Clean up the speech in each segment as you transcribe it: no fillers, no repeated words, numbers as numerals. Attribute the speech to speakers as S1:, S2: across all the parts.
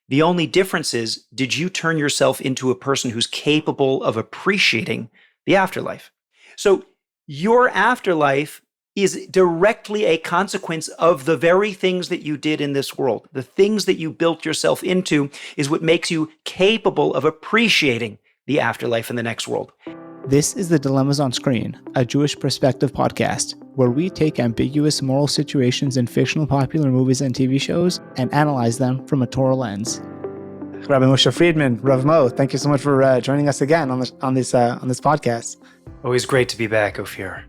S1: The only difference is, did you turn yourself into a person who's capable of appreciating the afterlife? So your afterlife is directly a consequence of the very things that you did in this world. The things that you built yourself into is what makes you capable of appreciating the afterlife in the next world.
S2: This is the Dilemmas on Screen, a Jewish perspective podcast, where we take ambiguous moral situations in fictional popular movies and TV shows and analyze them from a Torah lens. Rabbi Moshe Friedman, Rav Mo, thank you so much for joining us again on this podcast.
S1: Always great to be back, Ophir.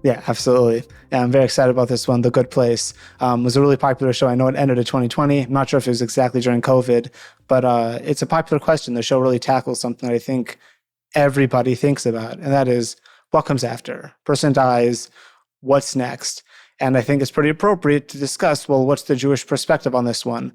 S2: Yeah, absolutely. Yeah, I'm very excited about this one, The Good Place. It was a really popular show. I know it ended in 2020. I'm not sure if it was exactly during COVID, but it's a popular question. The show really tackles something that I think everybody thinks about, and that is, what comes after? Person dies, what's next? And I think it's pretty appropriate to discuss, well, what's the Jewish perspective on this one?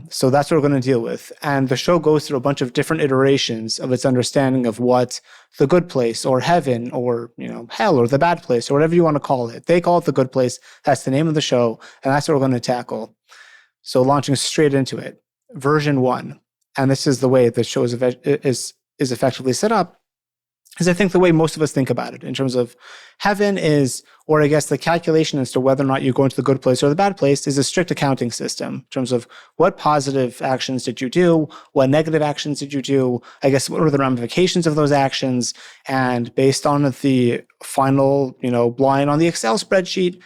S2: So that's what we're going to deal with. And the show goes through a bunch of different iterations of its understanding of what the good place or heaven or, hell or the bad place or whatever you want to call it. They call it the good place. That's the name of the show. And that's what we're going to tackle. So launching straight into it, version 1. And this is the way the show is effectively set up, is I think the way most of us think about it in terms of heaven is, or I guess the calculation as to whether or not you go into the good place or the bad place is a strict accounting system in terms of what positive actions did you do, what negative actions did you do, I guess what were the ramifications of those actions, and based on the final, line on the Excel spreadsheet,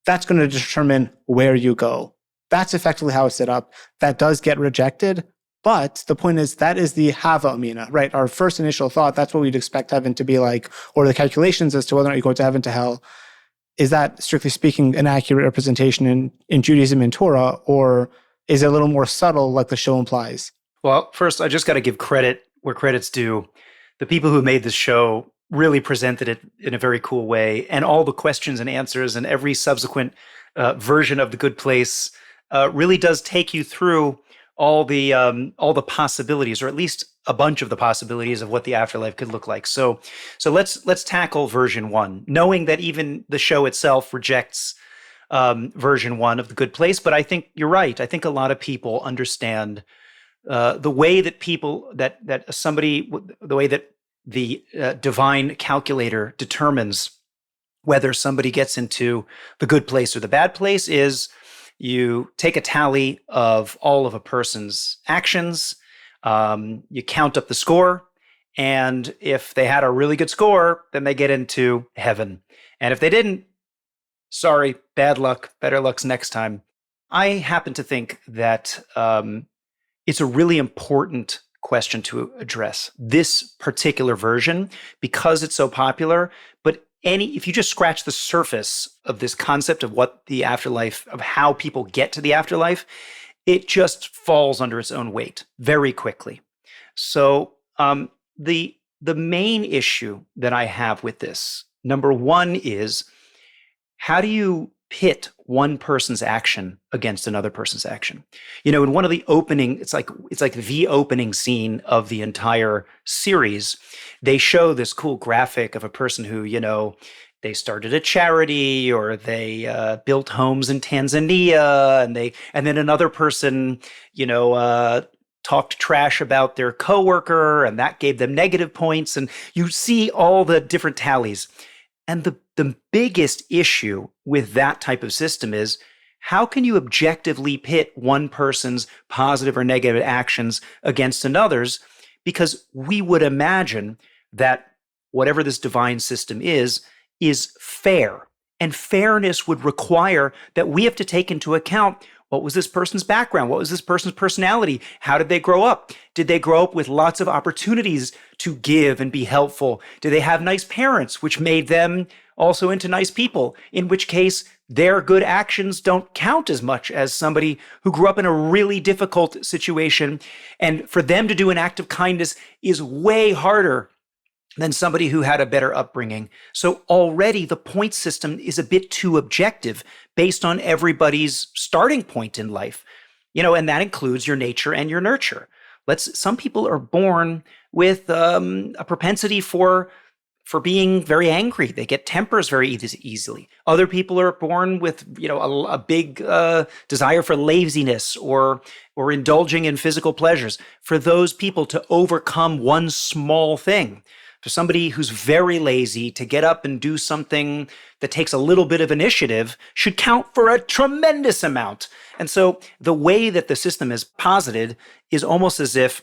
S2: that's going to determine where you go. That's effectively how it's set up. That does get rejected. But the point is, that is the Hava Amina, right? Our first initial thought, that's what we'd expect heaven to be like, or the calculations as to whether or not you go to heaven to hell. Is that, strictly speaking, an accurate representation in Judaism and Torah, or is it a little more subtle like the show implies?
S1: Well, first, I just got to give credit where credit's due. The people who made this show really presented it in a very cool way, and all the questions and answers and every subsequent version of The Good Place really does take you through all the possibilities, or at least a bunch of the possibilities of what the afterlife could look like. So let's tackle version 1, knowing that even the show itself rejects version 1 of The Good Place. But I think you're right. I think a lot of people understand the way that the way that the divine calculator determines whether somebody gets into the good place or the bad place is, you take a tally of all of a person's actions, you count up the score, and if they had a really good score, then they get into heaven. And if they didn't, sorry, bad luck, better luck's next time. I happen to think that it's a really important question to address, this particular version, because it's so popular, but if you just scratch the surface of this concept of what the afterlife, of how people get to the afterlife, it just falls under its own weight very quickly. So the main issue that I have with this, number 1, is how do you pit one person's action against another person's action? In one of the opening, it's like the opening scene of the entire series. They show this cool graphic of a person who, they started a charity, or they built homes in Tanzania, and then another person, talked trash about their coworker, and that gave them negative points. And you see all the different tallies. And the biggest issue with that type of system is, how can you objectively pit one person's positive or negative actions against another's? Because we would imagine that whatever this divine system is fair. And fairness would require that we have to take into account, what was this person's background? What was this person's personality? How did they grow up? Did they grow up with lots of opportunities to give and be helpful? Did they have nice parents, which made them also into nice people? In which case, their good actions don't count as much as somebody who grew up in a really difficult situation. And for them to do an act of kindness is way harder than somebody who had a better upbringing. So already the point system is a bit too objective based on everybody's starting point in life, and that includes your nature and your nurture. Some people are born with a propensity for for being very angry. They get tempers very easily. Other people are born with, a big desire for laziness or indulging in physical pleasures. For those people to overcome one small thing, for somebody who's very lazy to get up and do something that takes a little bit of initiative should count for a tremendous amount. And so the way that the system is posited is almost as if,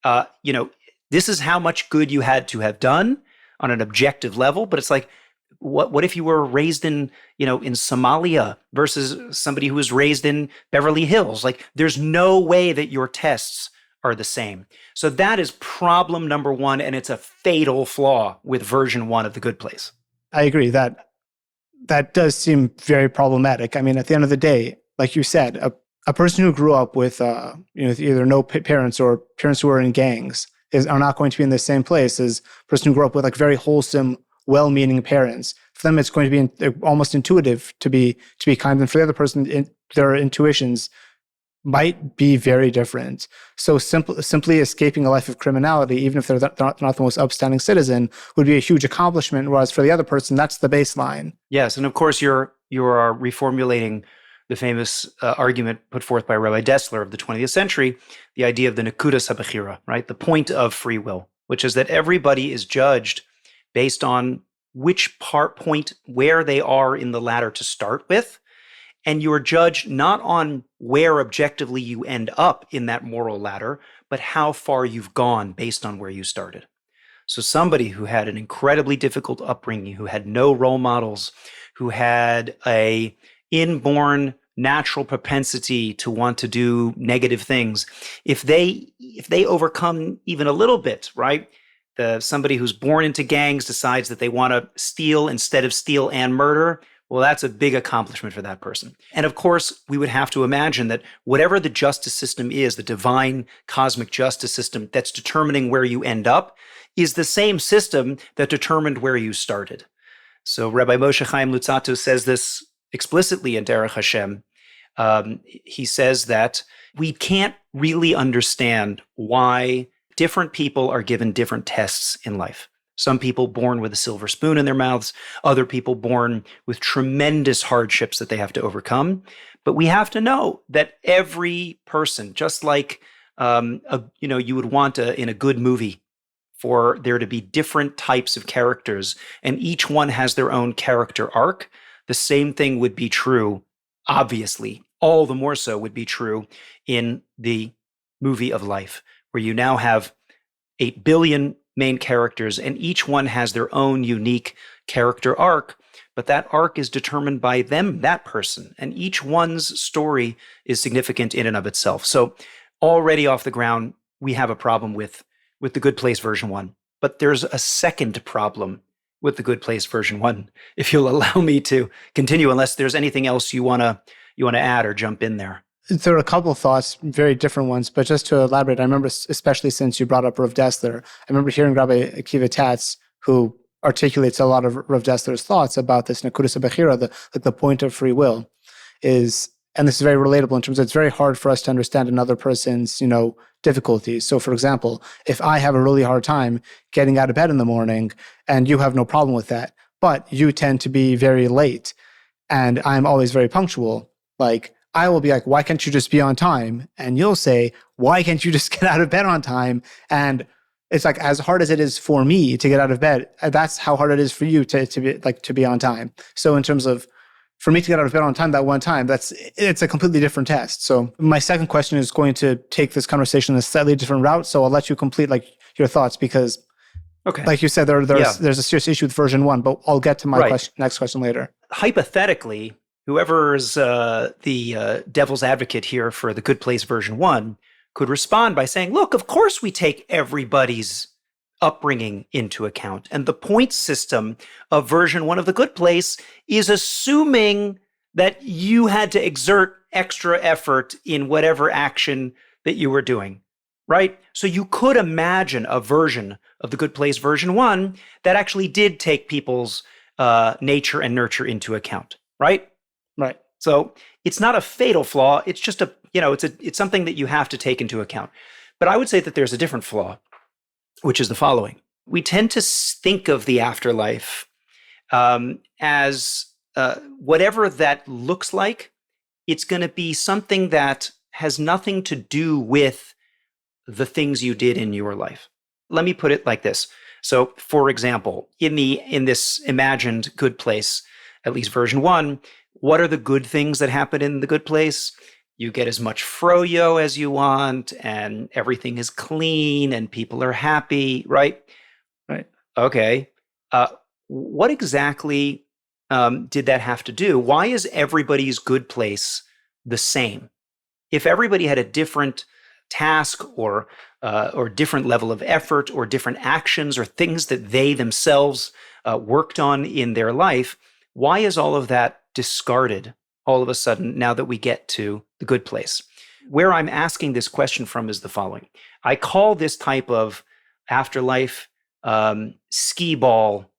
S1: this is how much good you had to have done on an objective level. But it's like, what if you were raised in Somalia versus somebody who was raised in Beverly Hills? Like, there's no way that your tests are the same. So that is problem number one, and it's a fatal flaw with version 1 of The Good Place.
S2: I agree that does seem very problematic. I mean, at the end of the day, like you said, a person who grew up with either no parents or parents who are in gangs are not going to be in the same place as a person who grew up with like very wholesome, well-meaning parents. For them, it's going to be almost intuitive to be kind, and for the other person, their intuitions might be very different. So simply escaping a life of criminality, even if they're not the most upstanding citizen, would be a huge accomplishment. Whereas for the other person, that's the baseline.
S1: Yes, and of course you are reformulating the famous argument put forth by Rabbi Dessler of the 20th century, the idea of the nekudas habechira, right? The point of free will, which is that everybody is judged based on which point where they are in the ladder to start with. And you're judged not on where objectively you end up in that moral ladder, but how far you've gone based on where you started. So somebody who had an incredibly difficult upbringing, who had no role models, who had a inborn natural propensity to want to do negative things, if they overcome even a little bit, right? Somebody who's born into gangs decides that they want to steal instead of steal and murder. Well, that's a big accomplishment for that person. And of course, we would have to imagine that whatever the justice system is, the divine cosmic justice system that's determining where you end up, is the same system that determined where you started. So Rabbi Moshe Chaim Luzzatto says this explicitly in Derech Hashem. He says that we can't really understand why different people are given different tests in life. Some people born with a silver spoon in their mouths, other people born with tremendous hardships that they have to overcome. But we have to know that every person, just like you would want in a good movie for there to be different types of characters, and each one has their own character arc, the same thing would be true, obviously, all the more so would be true in the movie of life, where you now have 8 billion main characters, and each one has their own unique character arc, but that arc is determined by them, that person, and each one's story is significant in and of itself. So already off the ground, we have a problem with The Good Place version 1, but there's a second problem with The Good Place version 1, if you'll allow me to continue, unless there's anything else you want to add or jump in there.
S2: There are a couple of thoughts, very different ones, but just to elaborate, I remember, especially since you brought up Rav Dessler, I remember hearing Rabbi Akiva Tatz, who articulates a lot of Rav Dessler's thoughts about this nekudas habechira, the point of free will, and this is very relatable in terms of it's very hard for us to understand another person's, difficulties. So for example, if I have a really hard time getting out of bed in the morning and you have no problem with that, but you tend to be very late and I'm always very punctual, like, I will be like, why can't you just be on time? And you'll say, why can't you just get out of bed on time? And it's like, as hard as it is for me to get out of bed, that's how hard it is for you to be on time. So in terms of, for me to get out of bed on time that one time, it's a completely different test. So my second question is going to take this conversation in a slightly different route. So I'll let you complete your thoughts because,
S1: okay,
S2: like you said, there's a serious issue with version 1, but I'll get to my next question later.
S1: Hypothetically, whoever's the devil's advocate here for The Good Place version 1 could respond by saying, look, of course we take everybody's upbringing into account. And the point system of version 1 of The Good Place is assuming that you had to exert extra effort in whatever action that you were doing, right? So you could imagine a version of The Good Place version 1 that actually did take people's nature and nurture into account, right?
S2: Right.
S1: So it's not a fatal flaw. It's just it's something that you have to take into account. But I would say that there's a different flaw, which is the following. We tend to think of the afterlife as whatever that looks like. It's going to be something that has nothing to do with the things you did in your life. Let me put it like this. So, for example, in this imagined good place, at least version 1, what are the good things that happen in the good place? You get as much froyo as you want, and everything is clean, and people are happy, right?
S2: Right.
S1: Okay. Uh, what exactly did that have to do? Why is everybody's good place the same? If everybody had a different task or different level of effort or different actions or things that they themselves worked on in their life, why is all of that discarded all of a sudden now that we get to the good place? Where I'm asking this question from is the following. I call this type of afterlife skee ball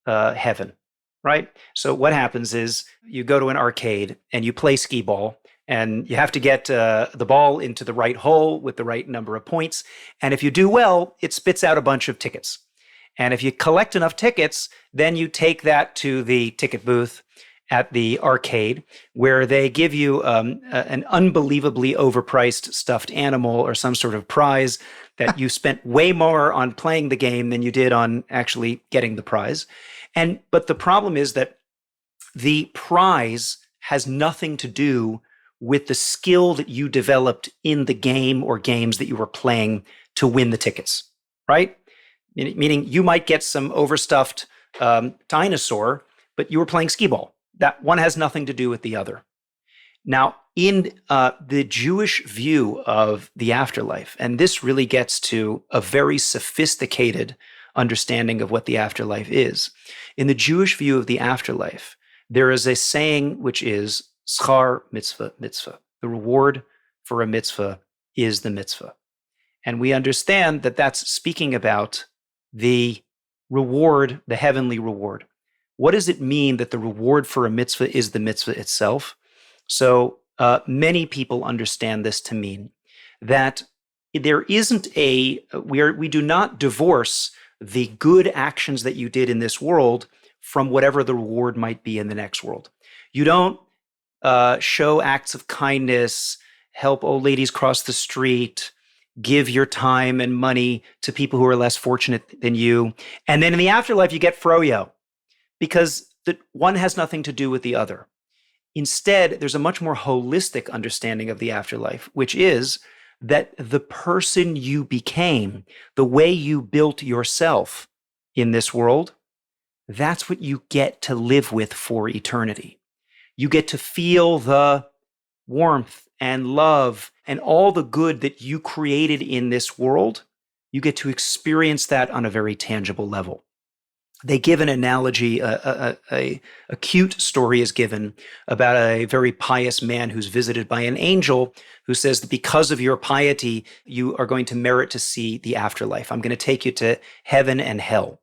S1: heaven, right? So what happens is you go to an arcade and you play skee ball, and you have to get the ball into the right hole with the right number of points. And if you do well, it spits out a bunch of tickets. And if you collect enough tickets, then you take that to the ticket booth at the arcade, where they give you an unbelievably overpriced stuffed animal or some sort of prize that you spent way more on playing the game than you did on actually getting the prize. But the problem is that the prize has nothing to do with the skill that you developed in the game or games that you were playing to win the tickets, right? Meaning you might get some overstuffed dinosaur, but you were playing skee ball. That one has nothing to do with the other. Now, in the Jewish view of the afterlife, and this really gets to a very sophisticated understanding of what the afterlife is. In the Jewish view of the afterlife, there is a saying which is schar mitzvah mitzvah. The reward for a mitzvah is the mitzvah. And we understand that that's speaking about the reward, the heavenly reward. What does it mean that the reward for a mitzvah is the mitzvah itself? So many people understand this to mean that there isn't we do not divorce the good actions that you did in this world from whatever the reward might be in the next world. You don't show acts of kindness, help old ladies cross the street, give your time and money to people who are less fortunate than you. And then in the afterlife, you get froyo, because the one has nothing to do with the other. Instead, there's a much more holistic understanding of the afterlife, which is that the person you became, the way you built yourself in this world, that's what you get to live with for eternity. You get to feel the warmth and love and all the good that you created in this world. You get to experience that on a very tangible level. They give an analogy, a cute story is given about a very pious man who's visited by an angel who says that because of your piety, you are going to merit to see the afterlife. I'm going to take you to heaven and hell.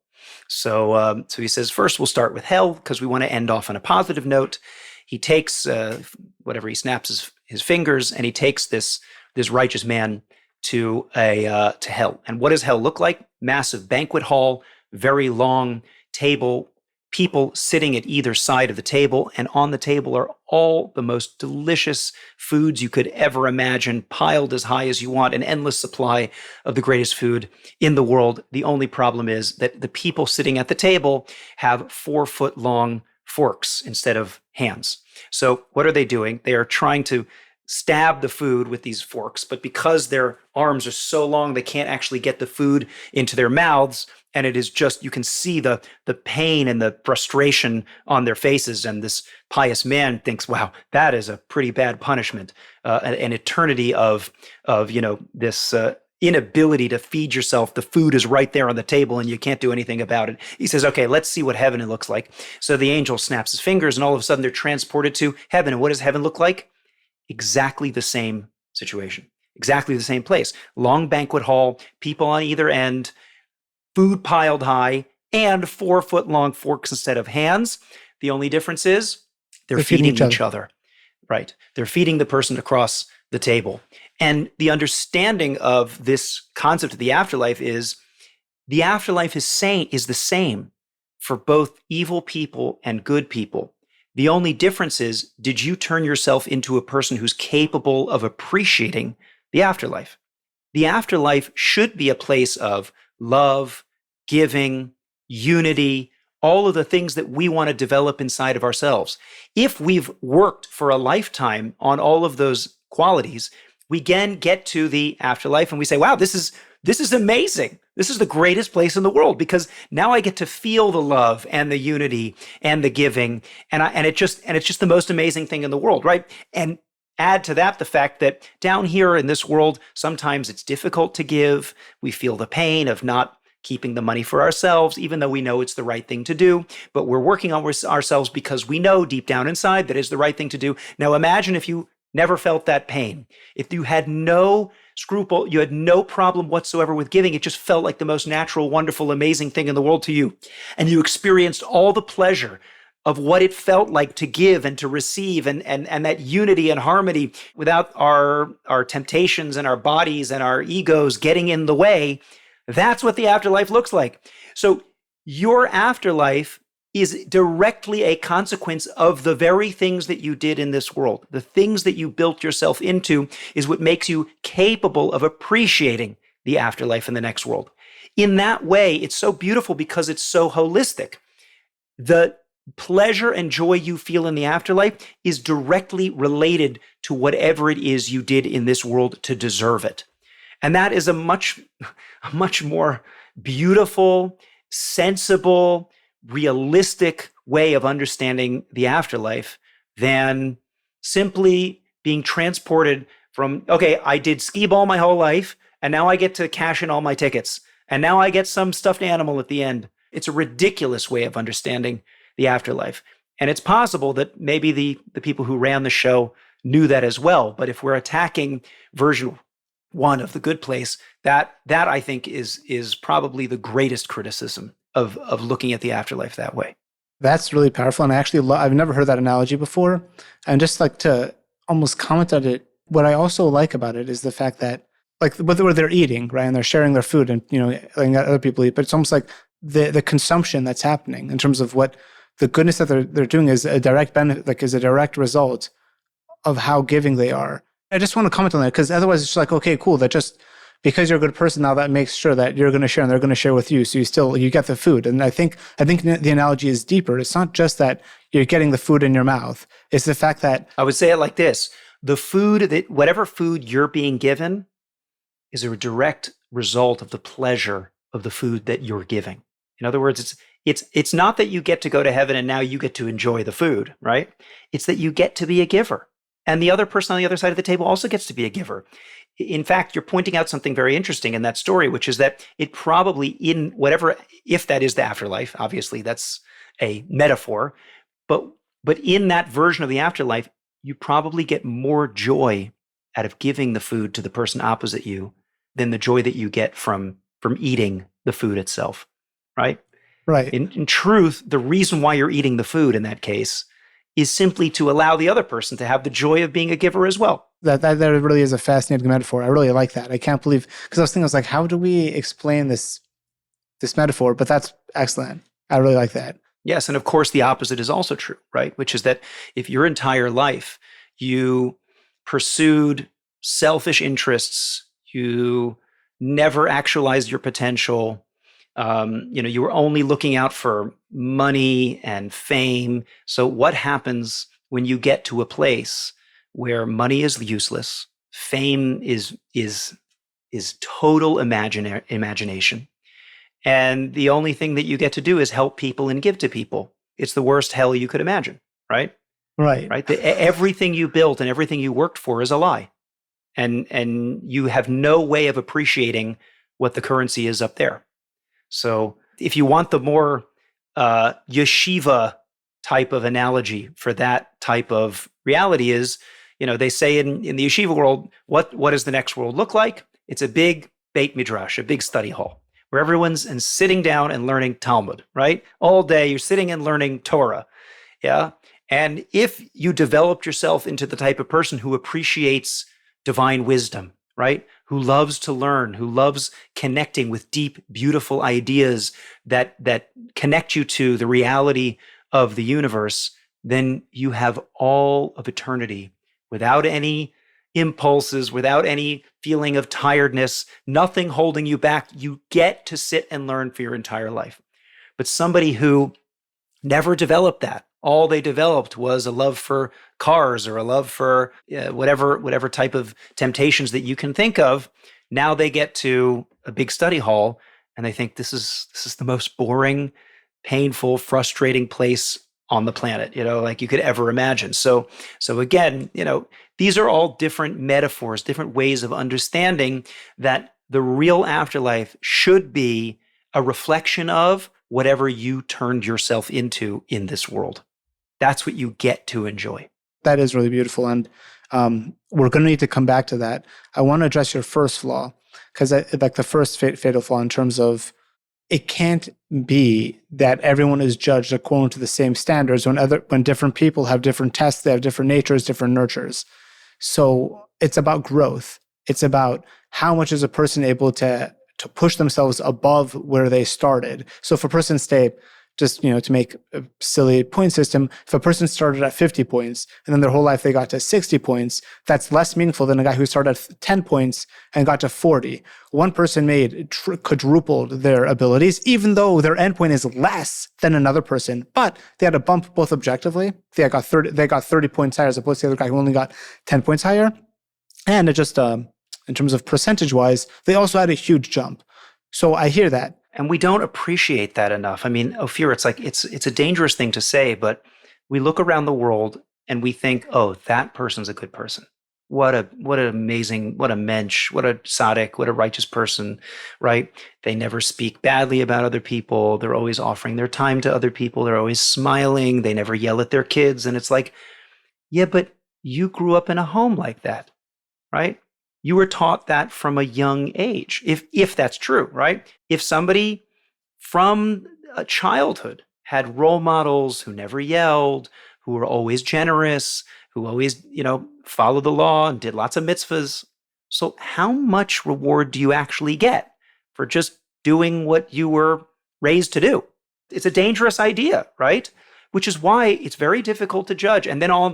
S1: So he says, first we'll start with hell because we want to end off on a positive note. He takes he snaps his fingers, and he takes this righteous man to hell. And what does hell look like? Massive banquet hall, very long table, people sitting at either side of the table, and on the table are all the most delicious foods you could ever imagine, piled as high as you want, an endless supply of the greatest food in the world. The only problem is that the people sitting at the table have 4-foot-long forks instead of hands. So what are they doing? They are trying to stab the food with these forks, but because their arms are so long, they can't actually get the food into their mouths. And it is just, you can see the pain and the frustration on their faces. And this pious man thinks, wow, that is a pretty bad punishment. An eternity of this inability to feed yourself. The food is right there on the table and you can't do anything about it. He says, okay, let's see what heaven looks like. So the angel snaps his fingers and all of a sudden they're transported to heaven. And what does heaven look like? Exactly the same situation, exactly the same place. Long banquet hall, people on either end, food piled high, and 4-foot-long forks instead of hands. The only difference is they're feeding each other. Right. They're feeding the person across the table. And the understanding of this concept of the afterlife is The afterlife is the same for both evil people and good people. The only difference is, did you turn yourself into a person who's capable of appreciating the afterlife? The afterlife should be a place of love, giving, unity, all of the things that we want to develop inside of ourselves. If we've worked for a lifetime on all of those qualities, we again get to the afterlife and we say, wow, this is amazing. This is the greatest place in the world because now I get to feel the love and the unity and the giving. And it's just the most amazing thing in the world, right? And add to that the fact that down here in this world, sometimes it's difficult to give. We feel the pain of not keeping the money for ourselves, even though we know it's the right thing to do. But we're working on ourselves because we know deep down inside that is the right thing to do. Now imagine if you never felt that pain. If you had no scruple, you had no problem whatsoever with giving. It just felt like the most natural, wonderful, amazing thing in the world to you. And you experienced all the pleasure of what it felt like to give and to receive and that unity and harmony without our temptations and our bodies and our egos getting in the way. That's what the afterlife looks like. So your afterlife is directly a consequence of the very things that you did in this world. The things that you built yourself into is what makes you capable of appreciating the afterlife in the next world. In that way, it's so beautiful because it's so holistic. The pleasure and joy you feel in the afterlife is directly related to whatever it is you did in this world to deserve it. And that is a much more beautiful, sensible, realistic way of understanding the afterlife than simply being transported from, okay, I did skee ball my whole life, and now I get to cash in all my tickets, and now I get some stuffed animal at the end. It's a ridiculous way of understanding the afterlife. And it's possible that maybe the people who ran the show knew that as well. But if we're attacking version one of The Good Place, that I think is probably the greatest criticism of looking at the afterlife that way.
S2: That's really powerful. And I actually I've never heard that analogy before. And just like to almost comment on it, what I also like about it is the fact that like whether they're eating, right, and they're sharing their food and, letting other people eat, but it's almost like the consumption that's happening in terms of what the goodness that they're doing is a direct benefit, like is a direct result of how giving they are. I just want to comment on that because otherwise it's just like, okay, cool. That just because you're a good person now, that makes sure that you're going to share and they're going to share with you. So you get the food. And I think the analogy is deeper. It's not just that you're getting the food in your mouth. It's the fact that
S1: I would say it like this: whatever food you're being given is a direct result of the pleasure of the food that you're giving. In other words, it's not that you get to go to heaven and now you get to enjoy the food, right? It's that you get to be a giver. And the other person on the other side of the table also gets to be a giver. In fact, you're pointing out something very interesting in that story, which is that it probably if that is the afterlife, obviously that's a metaphor, but in that version of the afterlife, you probably get more joy out of giving the food to the person opposite you than the joy that you get from eating the food itself, right?
S2: Right.
S1: In truth, the reason why you're eating the food in that case is simply to allow the other person to have the joy of being a giver as well.
S2: That really is a fascinating metaphor. I really like that. I can't believe, because I was like, how do we explain this metaphor? But that's excellent. I really like that.
S1: Yes, and of course the opposite is also true, right? Which is that if your entire life you pursued selfish interests, you never actualized your potential, you were only looking out for money and fame. So what happens when you get to a place where money is useless, fame is total imagination, and the only thing that you get to do is help people and give to people? It's the worst hell you could imagine, right?
S2: Right.
S1: Right. Everything you built and everything you worked for is a lie, and you have no way of appreciating what the currency is up there. So if you want the more yeshiva type of analogy for that type of reality is, they say in the yeshiva world, what does the next world look like? It's a big Beit Midrash, a big study hall, where everyone's sitting down and learning Talmud, right? All day you're sitting and learning Torah, yeah? And if you developed yourself into the type of person who appreciates divine wisdom, right? who loves to learn, who loves connecting with deep, beautiful ideas that connect you to the reality of the universe, then you have all of eternity without any impulses, without any feeling of tiredness, nothing holding you back. You get to sit and learn for your entire life. But somebody who never developed that, all they developed was a love for cars or a love for whatever type of temptations that you can think of. Now they get to a big study hall and they think this is the most boring, painful, frustrating place on the planet, like you could ever imagine. So again, these are all different metaphors, different ways of understanding that the real afterlife should be a reflection of whatever you turned yourself into in this world. That's what you get to enjoy.
S2: That is really beautiful. And we're going to need to come back to that. I want to address your first flaw, because like the first fatal flaw in terms of it can't be that everyone is judged according to the same standards when different people have different tests, they have different natures, different nurtures. So it's about growth. It's about how much is a person able to push themselves above where they started. So if a person just, to make a silly point system, if a person started at 50 points and then their whole life they got to 60 points, that's less meaningful than a guy who started at 10 points and got to 40. One person quadrupled their abilities, even though their endpoint is less than another person, but they had a bump both objectively. They got 30 points higher as opposed to the other guy who only got 10 points higher. And it just, in terms of percentage-wise, they also had a huge jump. So I hear that.
S1: And we don't appreciate that enough. I mean, Ophir, it's like it's a dangerous thing to say, but we look around the world and we think, oh, that person's a good person. What an amazing, what a mensch, what a tzaddik, what a righteous person, right? They never speak badly about other people. They're always offering their time to other people. They're always smiling. They never yell at their kids. And it's like, yeah, but you grew up in a home like that, right? You were taught that from a young age, if that's true, right? If somebody from a childhood had role models who never yelled, who were always generous, who always, followed the law and did lots of mitzvahs. So how much reward do you actually get for just doing what you were raised to do? It's a dangerous idea, right? Which is why it's very difficult to judge. And then on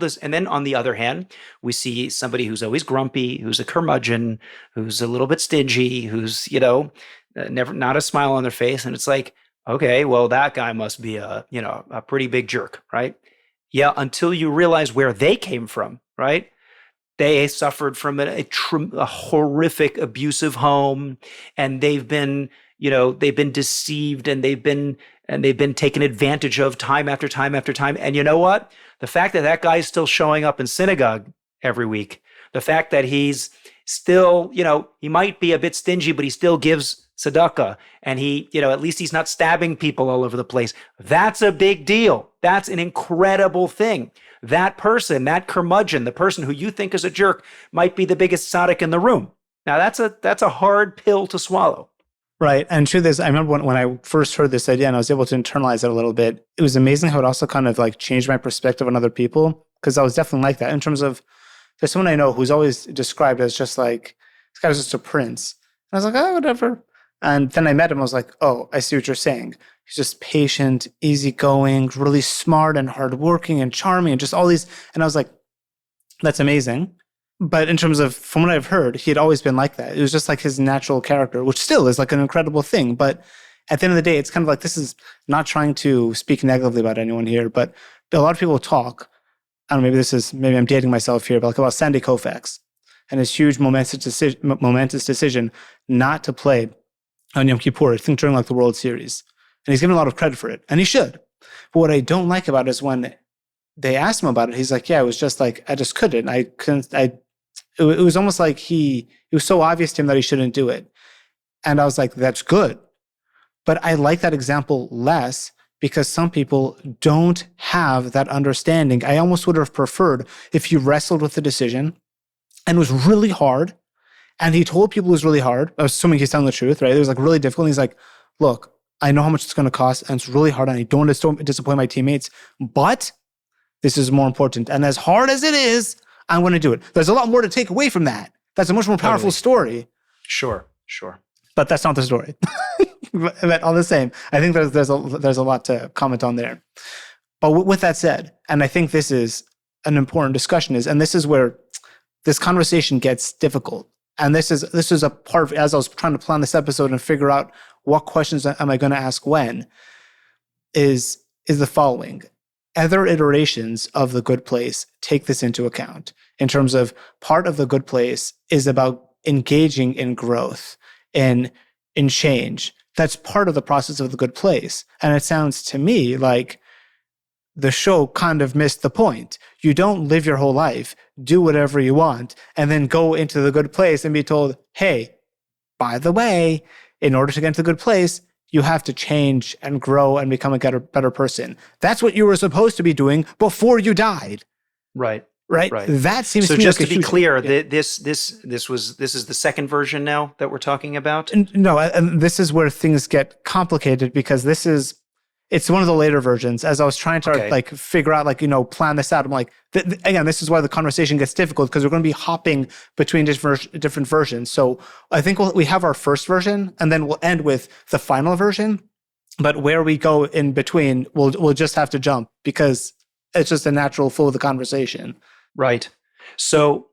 S1: the other hand, we see somebody who's always grumpy, who's a curmudgeon, who's a little bit stingy, who's, never, not a smile on their face. And it's like, okay, well, that guy must be a pretty big jerk, right? Yeah, until you realize where they came from, right? They suffered from a horrific abusive home, and they've been deceived, and they've been taken advantage of time after time after time. And you know what? The fact that guy's still showing up in synagogue every week, the fact that he's still, he might be a bit stingy, but he still gives tzedakah, and he, at least he's not stabbing people all over the place. That's a big deal. That's an incredible thing. That person, that curmudgeon, the person who you think is a jerk, might be the biggest tzaddik in the room. Now that's a hard pill to swallow.
S2: Right. And truth is, I remember when I first heard this idea and I was able to internalize it a little bit, it was amazing how it also kind of like changed my perspective on other people, because I was definitely like that in terms of, there's someone I know who's always described as just like, this guy was just a prince. And I was like, oh, whatever. And then I met him, I was like, oh, I see what you're saying. He's just patient, easygoing, really smart and hardworking and charming and just all these. And I was like, that's amazing. But in terms of, from what I've heard, he had always been like that. It was just like his natural character, which still is like an incredible thing. But at the end of the day, it's kind of like, this is not trying to speak negatively about anyone here, but a lot of people talk, I don't know, maybe I'm dating myself here, but like about Sandy Koufax and his huge momentous decision not to play on Yom Kippur, I think during like the World Series. And he's given a lot of credit for it, and he should. But what I don't like about it is when they asked him about it, he's like, yeah, it was just like, I just couldn't. It was almost like it was so obvious to him that he shouldn't do it. And I was like, that's good. But I like that example less because some people don't have that understanding. I almost would have preferred if you wrestled with the decision and it was really hard, and he told people it was really hard. I was assuming he's telling the truth, right? It was like really difficult. And he's like, look, I know how much it's going to cost, and it's really hard, and I don't want to disappoint my teammates, but this is more important. And as hard as it is, I'm going to do it. There's a lot more to take away from that. That's a much more powerful story.
S1: Sure, sure.
S2: But that's not the story. But all the same, I think there's a lot to comment on there. But with that said, and I think this is an important discussion, and this is where this conversation gets difficult. And this is a part of, as I was trying to plan this episode and figure out what questions am I going to ask when, is the following. Other iterations of The Good Place take this into account in terms of part of The Good Place is about engaging in growth, in change. That's part of the process of The Good Place. And it sounds to me like the show kind of missed the point. You don't live your whole life, do whatever you want, and then go into the good place and be told, hey, by the way, in order to get into the good place, you have to change and grow and become a better person. That's what you were supposed to be doing before you died.
S1: Right.
S2: Right. That seems
S1: so
S2: to me
S1: just
S2: like
S1: to be clear, this is the second version now that we're talking about.
S2: No, and this is where things get complicated because it's one of the later versions. As I was trying to figure out, plan this out, I'm like, again, this is why the conversation gets difficult because we're going to be hopping between different versions. So I think we have our first version, and then we'll end with the final version. But where we go in between, we'll just have to jump because it's just a natural flow of the conversation.
S1: Right. So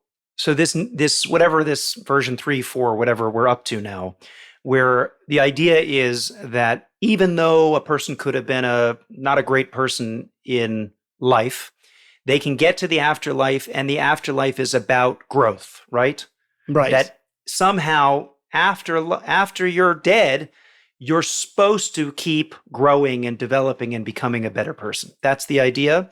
S1: this whatever this version 3, 4, whatever we're up to now, where the idea is that even though a person could have been not a great person in life, they can get to the afterlife, and the afterlife is about growth, right?
S2: Right.
S1: That somehow after you're dead, you're supposed to keep growing and developing and becoming a better person. That's the idea.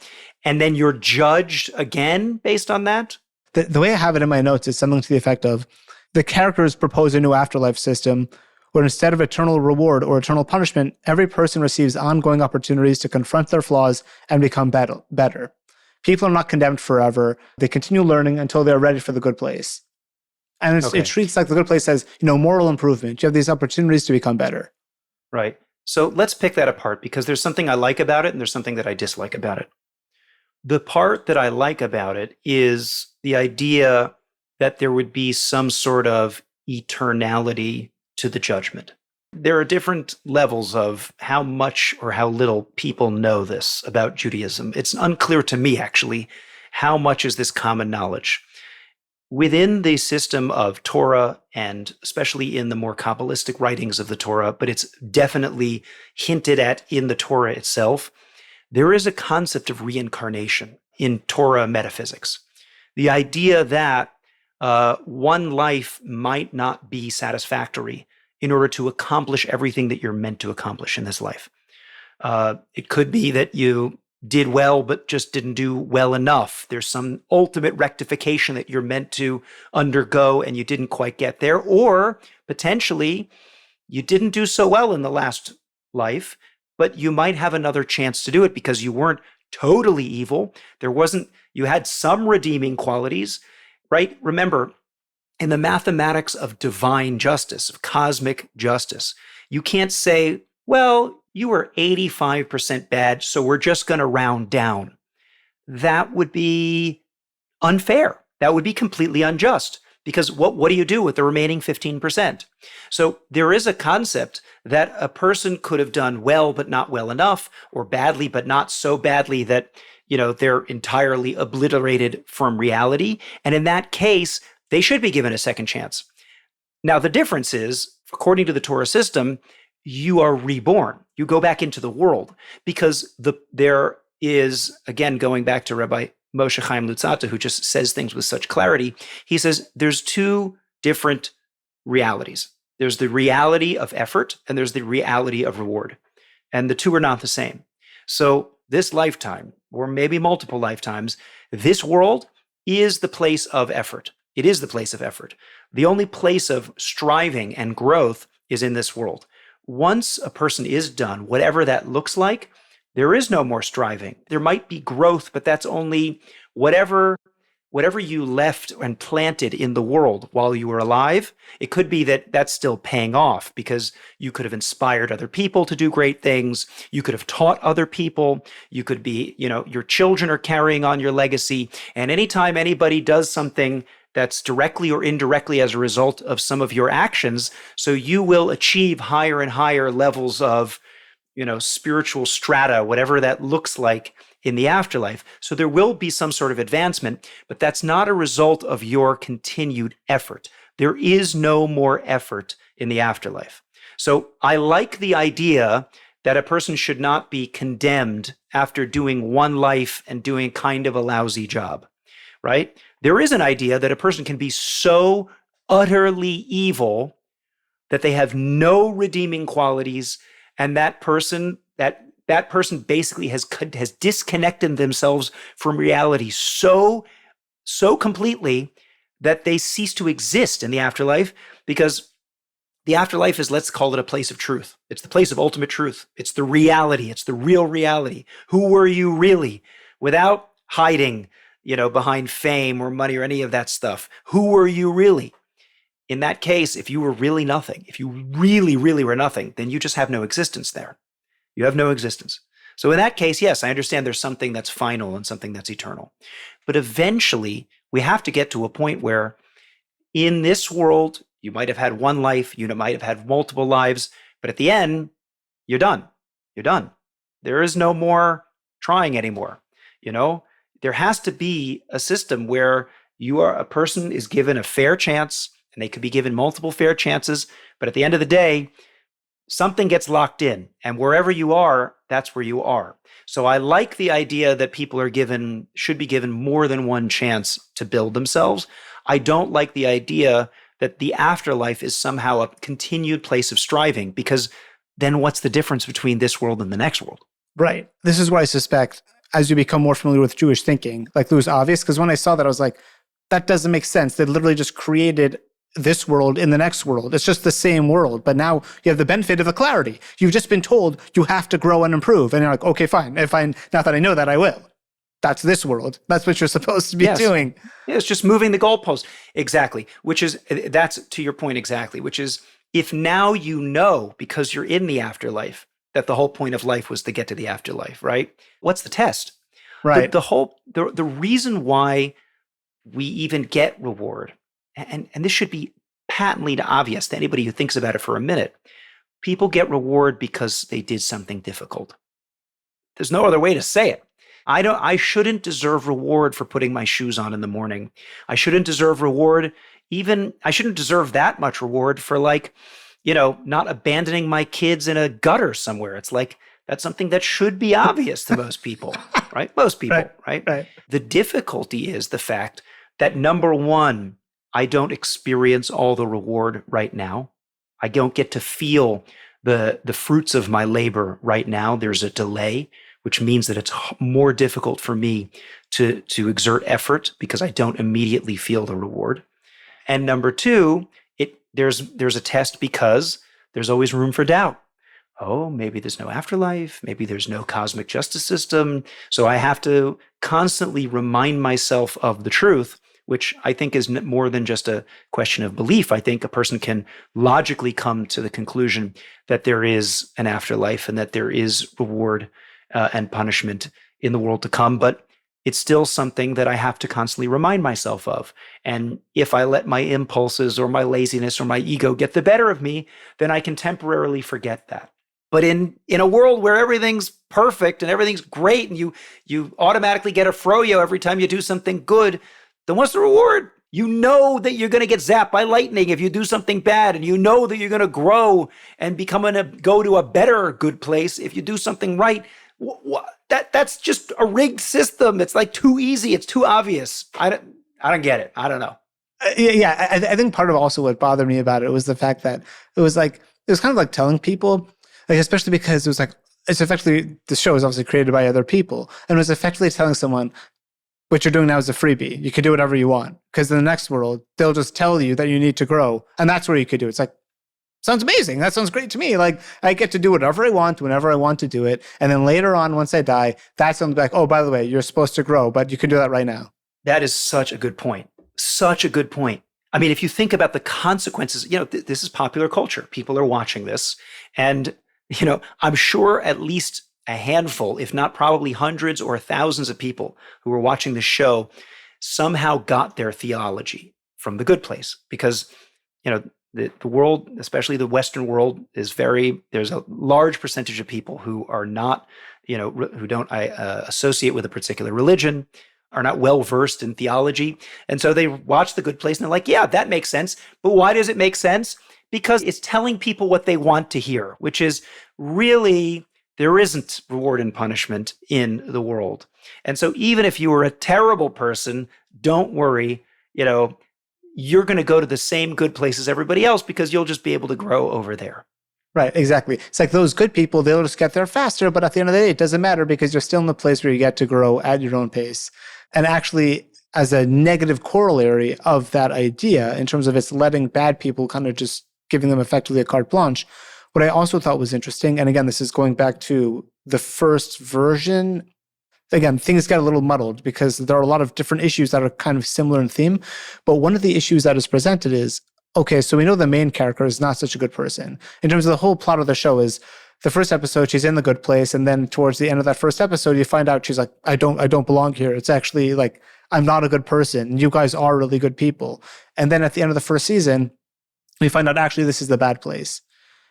S1: And then you're judged again based on that?
S2: The way I have it in my notes is something to the effect of, the characters propose a new afterlife system where instead of eternal reward or eternal punishment, every person receives ongoing opportunities to confront their flaws and become better. People are not condemned forever. They continue learning until they're ready for the good place. And it treats like the good place as, moral improvement. You have these opportunities to become better.
S1: Right. So let's pick that apart because there's something I like about it and there's something that I dislike about it. The part that I like about it is the idea that there would be some sort of eternality to the judgment. There are different levels of how much or how little people know this about Judaism. It's unclear to me, actually, how much is this common knowledge. Within the system of Torah, and especially in the more Kabbalistic writings of the Torah, but it's definitely hinted at in the Torah itself, there is a concept of reincarnation in Torah metaphysics. The idea that one life might not be satisfactory in order to accomplish everything that you're meant to accomplish in this life. It could be that you did well, but just didn't do well enough. There's some ultimate rectification that you're meant to undergo and you didn't quite get there. Or potentially you didn't do so well in the last life, but you might have another chance to do it because you weren't totally evil. You had some redeeming qualities, right? Remember, in the mathematics of divine justice, of cosmic justice, you can't say, well, you were 85% bad, so we're just going to round down. That would be unfair. That would be completely unjust because what do you do with the remaining 15%? So there is a concept that a person could have done well, but not well enough, or badly, but not so badly that, they're entirely obliterated from reality. And in that case, they should be given a second chance. Now, the difference is, according to the Torah system, you are reborn. You go back into the world because there is, again, going back to Rabbi Moshe Chaim Luzzatto, who just says things with such clarity. He says there's two different realities. There's the reality of effort and there's the reality of reward. And the two are not the same. So this lifetime, or maybe multiple lifetimes, this world is the place of effort. It is the place of effort. The only place of striving and growth is in this world. Once a person is done, whatever that looks like, there is no more striving. There might be growth, but that's only whatever you left and planted in the world while you were alive. It could be that that's still paying off because you could have inspired other people to do great things. You could have taught other people. You could be, your children are carrying on your legacy. And anytime anybody does something that's directly or indirectly as a result of some of your actions. So you will achieve higher and higher levels of, spiritual strata, whatever that looks like in the afterlife. So there will be some sort of advancement, but that's not a result of your continued effort. There is no more effort in the afterlife. So I like the idea that a person should not be condemned after doing one life and doing kind of a lousy job, right? There is an idea that a person can be so utterly evil that they have no redeeming qualities, and that person basically has disconnected themselves from reality so completely that they cease to exist in the afterlife, because the afterlife is, let's call it a place of truth. It's the place of ultimate truth. It's the reality. It's the real reality. Who were you really? Without hiding, behind fame or money or any of that stuff. Who were you really? In that case, if you were really nothing, if you really, really were nothing, then you just have no existence there. You have no existence. So in that case, yes, I understand there's something that's final and something that's eternal. But eventually, we have to get to a point where in this world, you might have had one life, you might have had multiple lives, but at the end, you're done. You're done. There is no more trying anymore. There has to be a system where a person is given a fair chance, and they could be given multiple fair chances, but at the end of the day, something gets locked in, and wherever you are, that's where you are. So I like the idea that people should be given more than one chance to build themselves. I don't like the idea that the afterlife is somehow a continued place of striving, because then what's the difference between this world and the next world?
S2: Right. This is why I suspect, as you become more familiar with Jewish thinking, like it was obvious, because when I saw that, I was like, that doesn't make sense. They literally just created this world in the next world. It's just the same world, but now you have the benefit of the clarity. You've just been told you have to grow and improve. And you're like, okay, fine. Now that I know that, I will. That's this world. That's what you're supposed to be doing.
S1: Yeah, it's just moving the goalpost. Exactly. That's to your point exactly, which is, if now you know, because you're in the afterlife, that the whole point of life was to get to the afterlife, right? What's the test?
S2: Right.
S1: The reason why we even get reward, and this should be patently obvious to anybody who thinks about it for a minute, people get reward because they did something difficult. There's no other way to say it. I shouldn't deserve reward for putting my shoes on in the morning. I shouldn't deserve I shouldn't deserve that much reward for not abandoning my kids in a gutter somewhere. It's like, that's something that should be obvious to most people, right? Most people, right? The difficulty is the fact that, number one, I don't experience all the reward right now. I don't get to feel the fruits of my labor right now. There's a delay, which means that it's more difficult for me to exert effort because I don't immediately feel the reward. And number two, there's a test because there's always room for doubt. Oh, maybe there's no afterlife. Maybe there's no cosmic justice system. So I have to constantly remind myself of the truth, which I think is more than just a question of belief. I think a person can logically come to the conclusion that there is an afterlife and that there is reward and punishment in the world to come. But it's still something that I have to constantly remind myself of. And if I let my impulses or my laziness or my ego get the better of me, then I can temporarily forget that. But in a world where everything's perfect and everything's great and you automatically get a froyo every time you do something good, then what's the reward? You know that you're going to get zapped by lightning if you do something bad, and you know that you're going to grow and go to a better good place if you do something right. That's just a rigged system. It's like too easy. It's too obvious. I don't get it. I don't know.
S2: I think part of also what bothered me about it was the fact that it was kind of like telling people, like, especially because it was like, it's effectively, the show is obviously created by other people, and it was effectively telling someone, what you're doing now is a freebie. You can do whatever you want, because in the next world, they'll just tell you that you need to grow, and that's where you could do it. It's like, sounds amazing. That sounds great to me. Like, I get to do whatever I want, whenever I want to do it. And then later on, once I die, that's something like, oh, by the way, you're supposed to grow, but you can do that right now.
S1: That is such a good point. Such a good point. I mean, if you think about the consequences, this is popular culture. People are watching this. And, I'm sure at least a handful, if not probably hundreds or thousands of people who were watching this show somehow got their theology. from the good place, because the world, especially the Western world, there's a large percentage of people who are not, who don't associate with a particular religion, are not well versed in theology. And so they watch The Good Place and they're like, yeah, that makes sense. But why does it make sense? Because it's telling people what they want to hear, which is really there isn't reward and punishment in the world. And so even if you were a terrible person, don't worry, you're going to go to the same good place as everybody else because you'll just be able to grow over there.
S2: Right, exactly. It's like those good people, they'll just get there faster, but at the end of the day, it doesn't matter because you're still in the place where you get to grow at your own pace. And actually, as a negative corollary of that idea, in terms of it's letting bad people kind of just giving them effectively a carte blanche, what I also thought was interesting, and again, this is going back to the first version. Again, things get a little muddled because there are a lot of different issues that are kind of similar in theme. But one of the issues that is presented is, okay, so we know the main character is not such a good person. In terms of the whole plot of the show is the first episode, she's in the good place. And then towards the end of that first episode, you find out she's like, I don't belong here. It's actually like, I'm not a good person. You guys are really good people. And then at the end of the first season, we find out actually this is the bad place.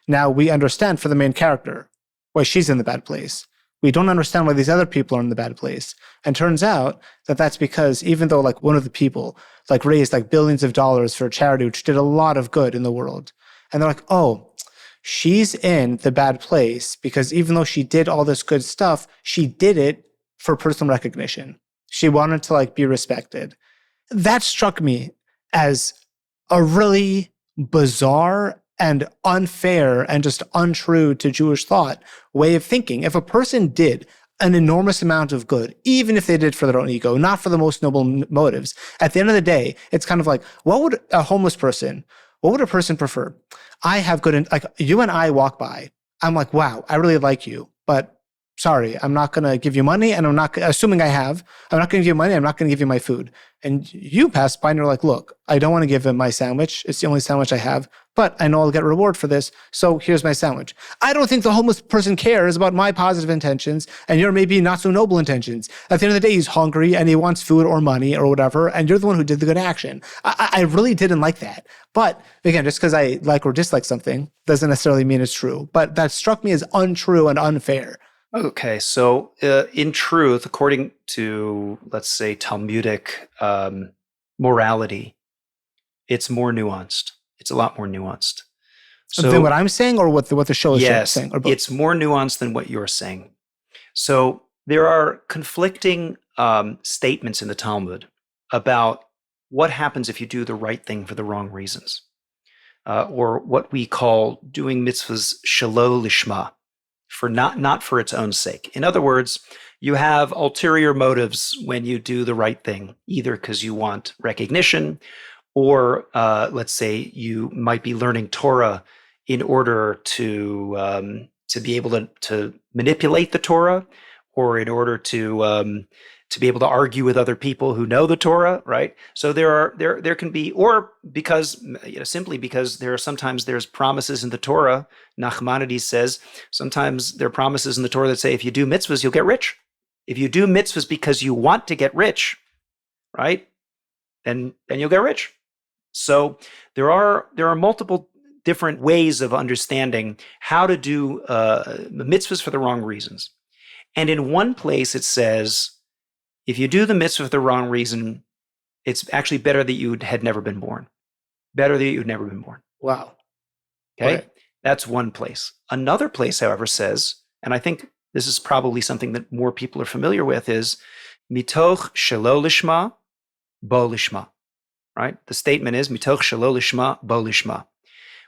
S2: Now we understand for the main character why she's in the bad place. We don't understand why these other people are in the bad place. And turns out that that's because even though like one of the people like raised like billions of dollars for a charity, which did a lot of good in the world. And they're like, oh, she's in the bad place because even though she did all this good stuff, she did it for personal recognition. She wanted to like be respected. That struck me as a really bizarre and unfair and just untrue to Jewish thought way of thinking. If a person did an enormous amount of good, even if they did for their own ego, not for the most noble motives, at the end of the day, it's kind of like, what would a person prefer? I have good, like you and I walk by, I'm like, wow, I really like you, but sorry, I'm not going to give you money, and I'm not going to give you money, I'm not going to give you my food. And you pass by and you're like, look, I don't want to give him my sandwich. It's the only sandwich I have, but I know I'll get a reward for this, so here's my sandwich. I don't think the homeless person cares about my positive intentions and your maybe not so noble intentions. At the end of the day, he's hungry and he wants food or money or whatever, and you're the one who did the good action. I really didn't like that. But again, just because I like or dislike something doesn't necessarily mean it's true. But that struck me as untrue and unfair.
S1: Okay, so in truth, according to, let's say, Talmudic morality, it's more nuanced. It's a lot more nuanced.
S2: So, than what I'm saying or what the show is saying? Or both?
S1: It's more nuanced than what you're saying. So there are conflicting statements in the Talmud about what happens if you do the right thing for the wrong reasons, or what we call doing mitzvahs shelo lishma, for not for its own sake. In other words, you have ulterior motives when you do the right thing, either because you want recognition, or let's say you might be learning Torah in order to be able to manipulate the Torah, or in order to be able to argue with other people who know the Torah, right? So there can be, or because simply because there's promises in the Torah. Nachmanides says sometimes there are promises in the Torah that say if you do mitzvahs you'll get rich. If you do mitzvahs because you want to get rich, right? Then you'll get rich. So there are multiple different ways of understanding how to do mitzvahs for the wrong reasons. And in one place it says, if you do the mitzvah for the wrong reason, it's actually better that you had never been born. Better that you'd never been born.
S2: Wow.
S1: Okay?
S2: Right.
S1: That's one place. Another place, however, says, and I think this is probably something that more people are familiar with, is mitoch shelo lishma, bo lishma. Right? The statement is mitoch shelo lishma, bo lishma,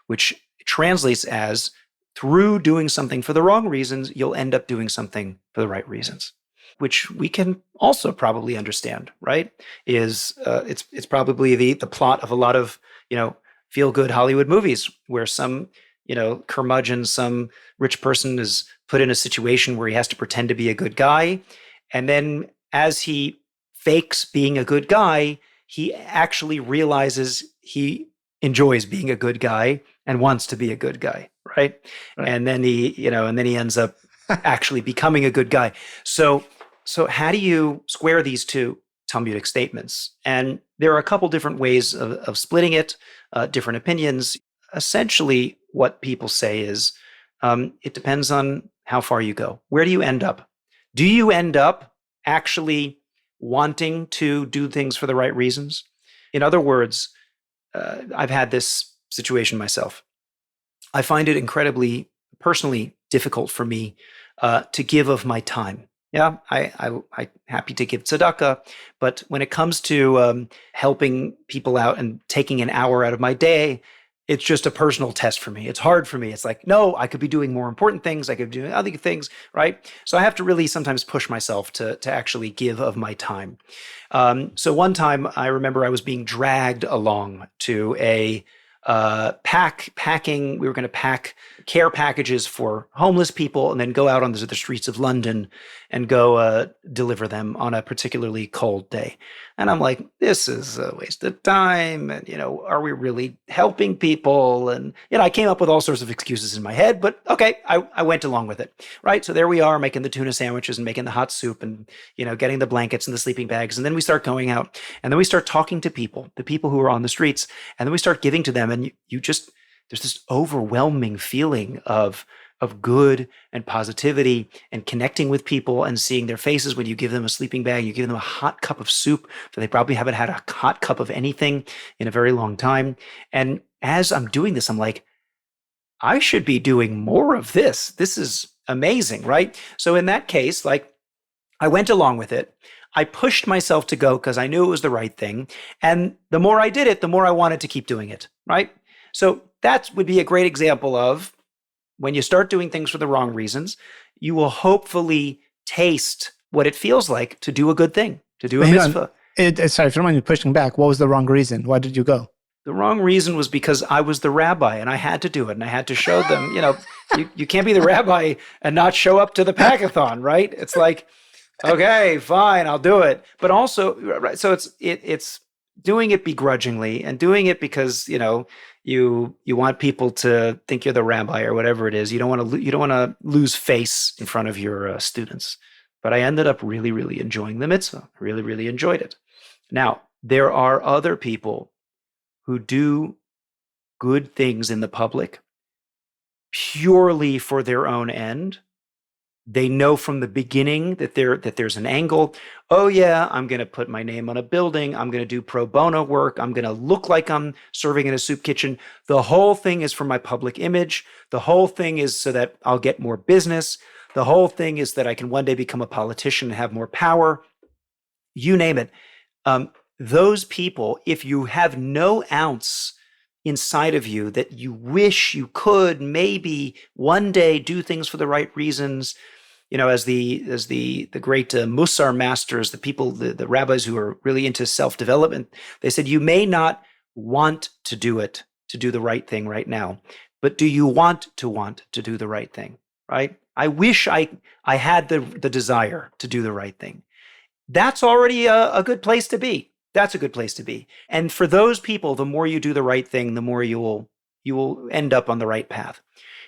S1: which translates as through doing something for the wrong reasons, you'll end up doing something for the right reasons, which we can also probably understand, right? It's probably the plot of a lot of, feel-good Hollywood movies where some, curmudgeon, some rich person is put in a situation where he has to pretend to be a good guy. And then as he fakes being a good guy, he actually realizes he enjoys being a good guy and wants to be a good guy, right? And then he ends up actually becoming a good guy. So how do you square these two Talmudic statements. And there are a couple different ways of splitting it, different opinions. Essentially, what people say is it depends on how far you go. Where do you end up? Do you end up actually wanting to do things for the right reasons? In other words, I've had this situation myself. I find it incredibly personally difficult for me to give of my time. Yeah, I'm happy to give tzedakah, but when it comes to helping people out and taking an hour out of my day, it's just a personal test for me. It's hard for me. It's like, no, I could be doing more important things. I could be doing other things, right? So I have to really sometimes push myself to actually give of my time. So one time I remember I was being dragged along to a packing. We were going to pack care packages for homeless people and then go out on the streets of London and go deliver them on a particularly cold day. And I'm like, this is a waste of time. And, are we really helping people? And, I came up with all sorts of excuses in my head, but okay, I went along with it, right? So there we are making the tuna sandwiches and making the hot soup and, getting the blankets and the sleeping bags. And then we start going out and then we start talking to people, the people who are on the streets. And then we start giving to them. And there's this overwhelming feeling of good and positivity and connecting with people and seeing their faces when you give them a sleeping bag, you give them a hot cup of soup. So they probably haven't had a hot cup of anything in a very long time. And as I'm doing this, I'm like, I should be doing more of this. This is amazing, right? So in that case, I went along with it. I pushed myself to go because I knew it was the right thing. And the more I did it, the more I wanted to keep doing it, right? So that would be a great example of when you start doing things for the wrong reasons, you will hopefully taste what it feels like to do a good thing, to do a mitzvah.
S2: Sorry, if you don't mind me pushing back, what was the wrong reason? Why did you go?
S1: The wrong reason was because I was the rabbi and I had to do it and I had to show them, you can't be the rabbi and not show up to the packathon, right? It's like, okay, fine, I'll do it. But also, right, so it's doing it begrudgingly and doing it because, you want people to think you're the rabbi or whatever it is. You don't want to lose face in front of your students. But I ended up really, really enjoying the mitzvah. Really, really enjoyed it. Now, there are other people who do good things in the public purely for their own end. They know from the beginning that there's an angle. Oh yeah, I'm going to put my name on a building. I'm going to do pro bono work. I'm going to look like I'm serving in a soup kitchen. The whole thing is for my public image. The whole thing is so that I'll get more business. The whole thing is that I can one day become a politician and have more power. You name it. Those people, if you have no ounce inside of you that you wish you could maybe one day do things for the right reasons, as the great Musar masters, the people, the rabbis who are really into self-development, they said, you may not want to do it, to do the right thing right now, but do you want to do the right thing, right? I wish I had the desire to do the right thing. That's already a good place to be. That's a good place to be. And for those people, the more you do the right thing, the more you will end up on the right path.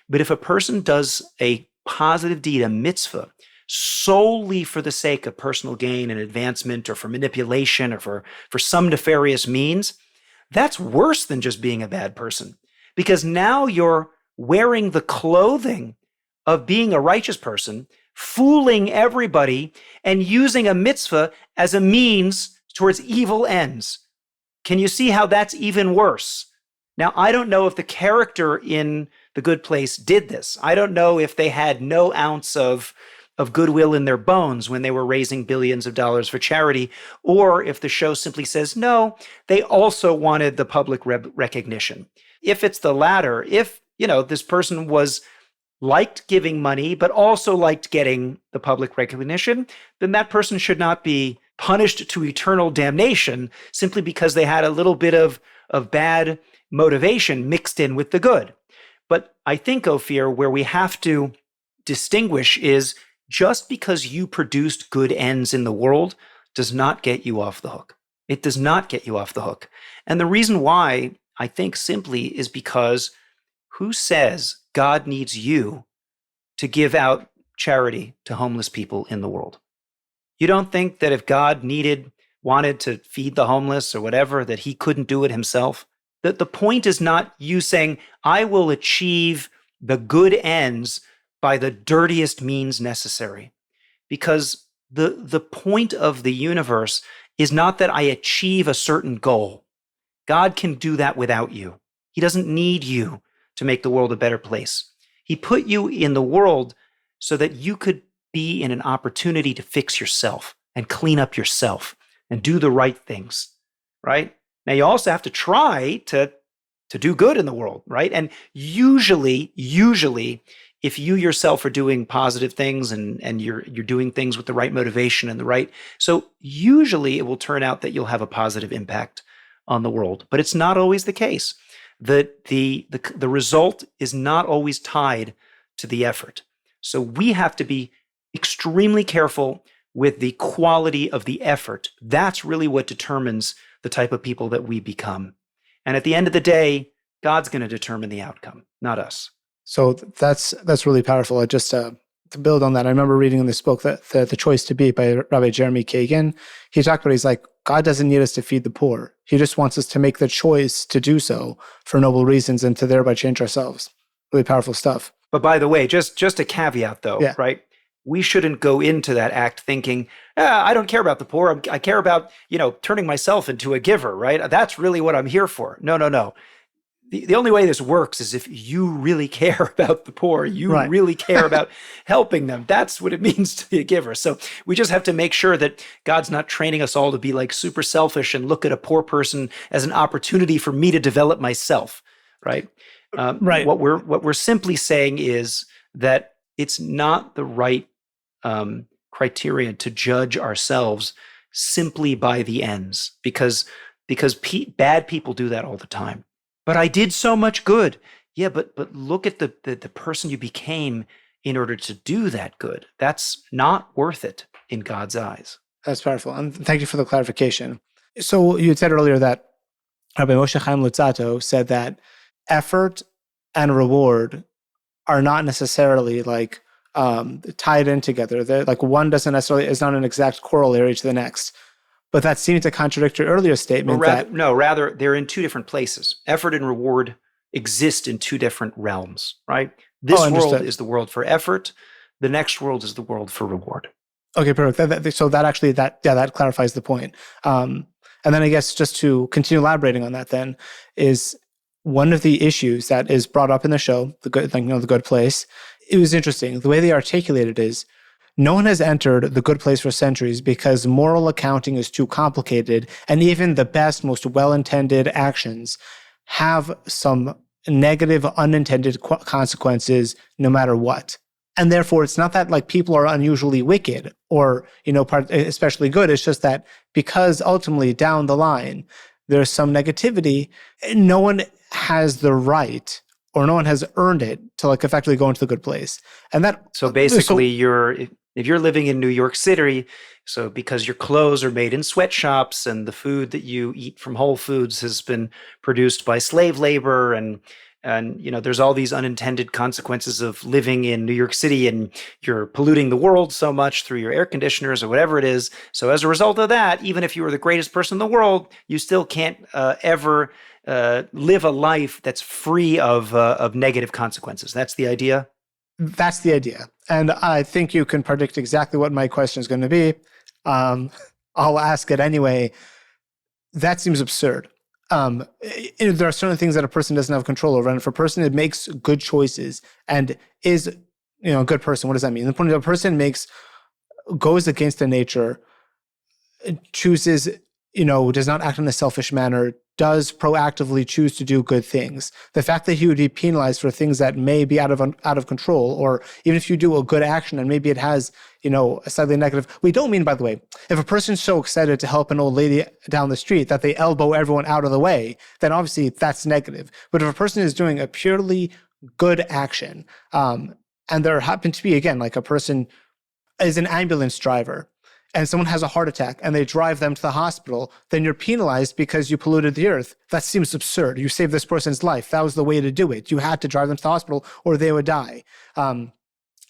S1: But if a person does a positive deed, a mitzvah, solely for the sake of personal gain and advancement or for manipulation or for some nefarious means, that's worse than just being a bad person. Because now you're wearing the clothing of being a righteous person, fooling everybody, and using a mitzvah as a means towards evil ends. Can you see how that's even worse? Now, I don't know if the character in The Good Place did this. I don't know if they had no ounce of goodwill in their bones when they were raising billions of dollars for charity, or if the show simply says, no, they also wanted the public recognition. If it's the latter, if, this person liked giving money, but also liked getting the public recognition, then that person should not be punished to eternal damnation simply because they had a little bit of bad motivation mixed in with the good. But I think, Ophir, where we have to distinguish is just because you produced good ends in the world does not get you off the hook. It does not get you off the hook. And the reason why, I think, simply is because who says God needs you to give out charity to homeless people in the world? You don't think that if God wanted to feed the homeless or whatever, that he couldn't do it himself. The point is not you saying, I will achieve the good ends by the dirtiest means necessary. Because the point of the universe is not that I achieve a certain goal. God can do that without you. He doesn't need you to make the world a better place. He put you in the world so that you could be in an opportunity to fix yourself and clean up yourself and do the right things, right? Now, you also have to try to do good in the world, right? And usually, if you yourself are doing positive things and you're doing things with the right motivation and the right, so usually it will turn out that you'll have a positive impact on the world. But it's not always the case. The result is not always tied to the effort. So we have to be extremely careful with the quality of the effort. That's really what determines the type of people that we become. And at the end of the day, God's going to determine the outcome, not us.
S2: So that's really powerful. Just to build on that, I remember reading in this book that the Choice to Be by Rabbi Jeremy Kagan. He talked about, he's like, God doesn't need us to feed the poor. He just wants us to make the choice to do so for noble reasons and to thereby change ourselves. Really powerful stuff.
S1: But by the way, just a caveat though,
S2: Yeah.
S1: Right? We shouldn't go into that act thinking, I don't care about the poor. I care about, turning myself into a giver, right? That's really what I'm here for. No. The only way this works is if you really care about the poor, you
S2: Right.
S1: really care about helping them. That's what it means to be a giver. So we just have to make sure that God's not training us all to be like super selfish and look at a poor person as an opportunity for me to develop myself, right?
S2: Right.
S1: What we're simply saying is that it's not the right criteria to judge ourselves simply by the ends, because bad people do that all the time. But I did so much good. Yeah, but look at the person you became in order to do that good. That's not worth it in God's eyes.
S2: That's powerful. And thank you for the clarification. So you had said earlier that Rabbi Moshe Chaim Luzzatto said that effort and reward are not necessarily like tied in together. They're like one doesn't necessarily is not an exact corollary to the next. But that seemed to contradict your earlier statement.
S1: Rather, they're in two different places. Effort and reward exist in two different realms, right? This world is the world for effort. The next world is the world for reward. Okay,
S2: perfect. So that clarifies the point. And then I guess just to continue elaborating on that, then is one of the issues that is brought up in the show, the Good Place. It was interesting. The way they articulated it is, no one has entered the good place for centuries because moral accounting is too complicated, and even the best, most well-intended actions have some negative, unintended consequences no matter what. And therefore, it's not that like people are unusually wicked or, especially good. It's just that because ultimately down the line, there's some negativity, no one has the right or no one has earned it to like effectively go into the good place. And that
S1: so basically if you're living in New York City, so because your clothes are made in sweatshops and the food that you eat from Whole Foods has been produced by slave labor and there's all these unintended consequences of living in New York City and you're polluting the world so much through your air conditioners or whatever it is. So as a result of that, even if you were the greatest person in the world, you still can't ever live a life that's free of negative consequences. That's the idea?
S2: That's the idea. And I think you can predict exactly what my question is going to be. I'll ask it anyway. That seems absurd. There are certain things that a person doesn't have control over. And if a person that makes good choices and is a good person, what does that mean? The point is a person goes against the nature, chooses, does not act in a selfish manner, does proactively choose to do good things. The fact that he would be penalized for things that may be out of control, or even if you do a good action and maybe it has, a slightly negative. We don't mean, by the way, if a person's so excited to help an old lady down the street that they elbow everyone out of the way, then obviously that's negative. But if a person is doing a purely good action, and there happened to be, again, like a person is an ambulance driver, and someone has a heart attack and they drive them to the hospital, then you're penalized because you polluted the earth. That seems absurd. You saved this person's life. That was the way to do it. You had to drive them to the hospital or they would die. That's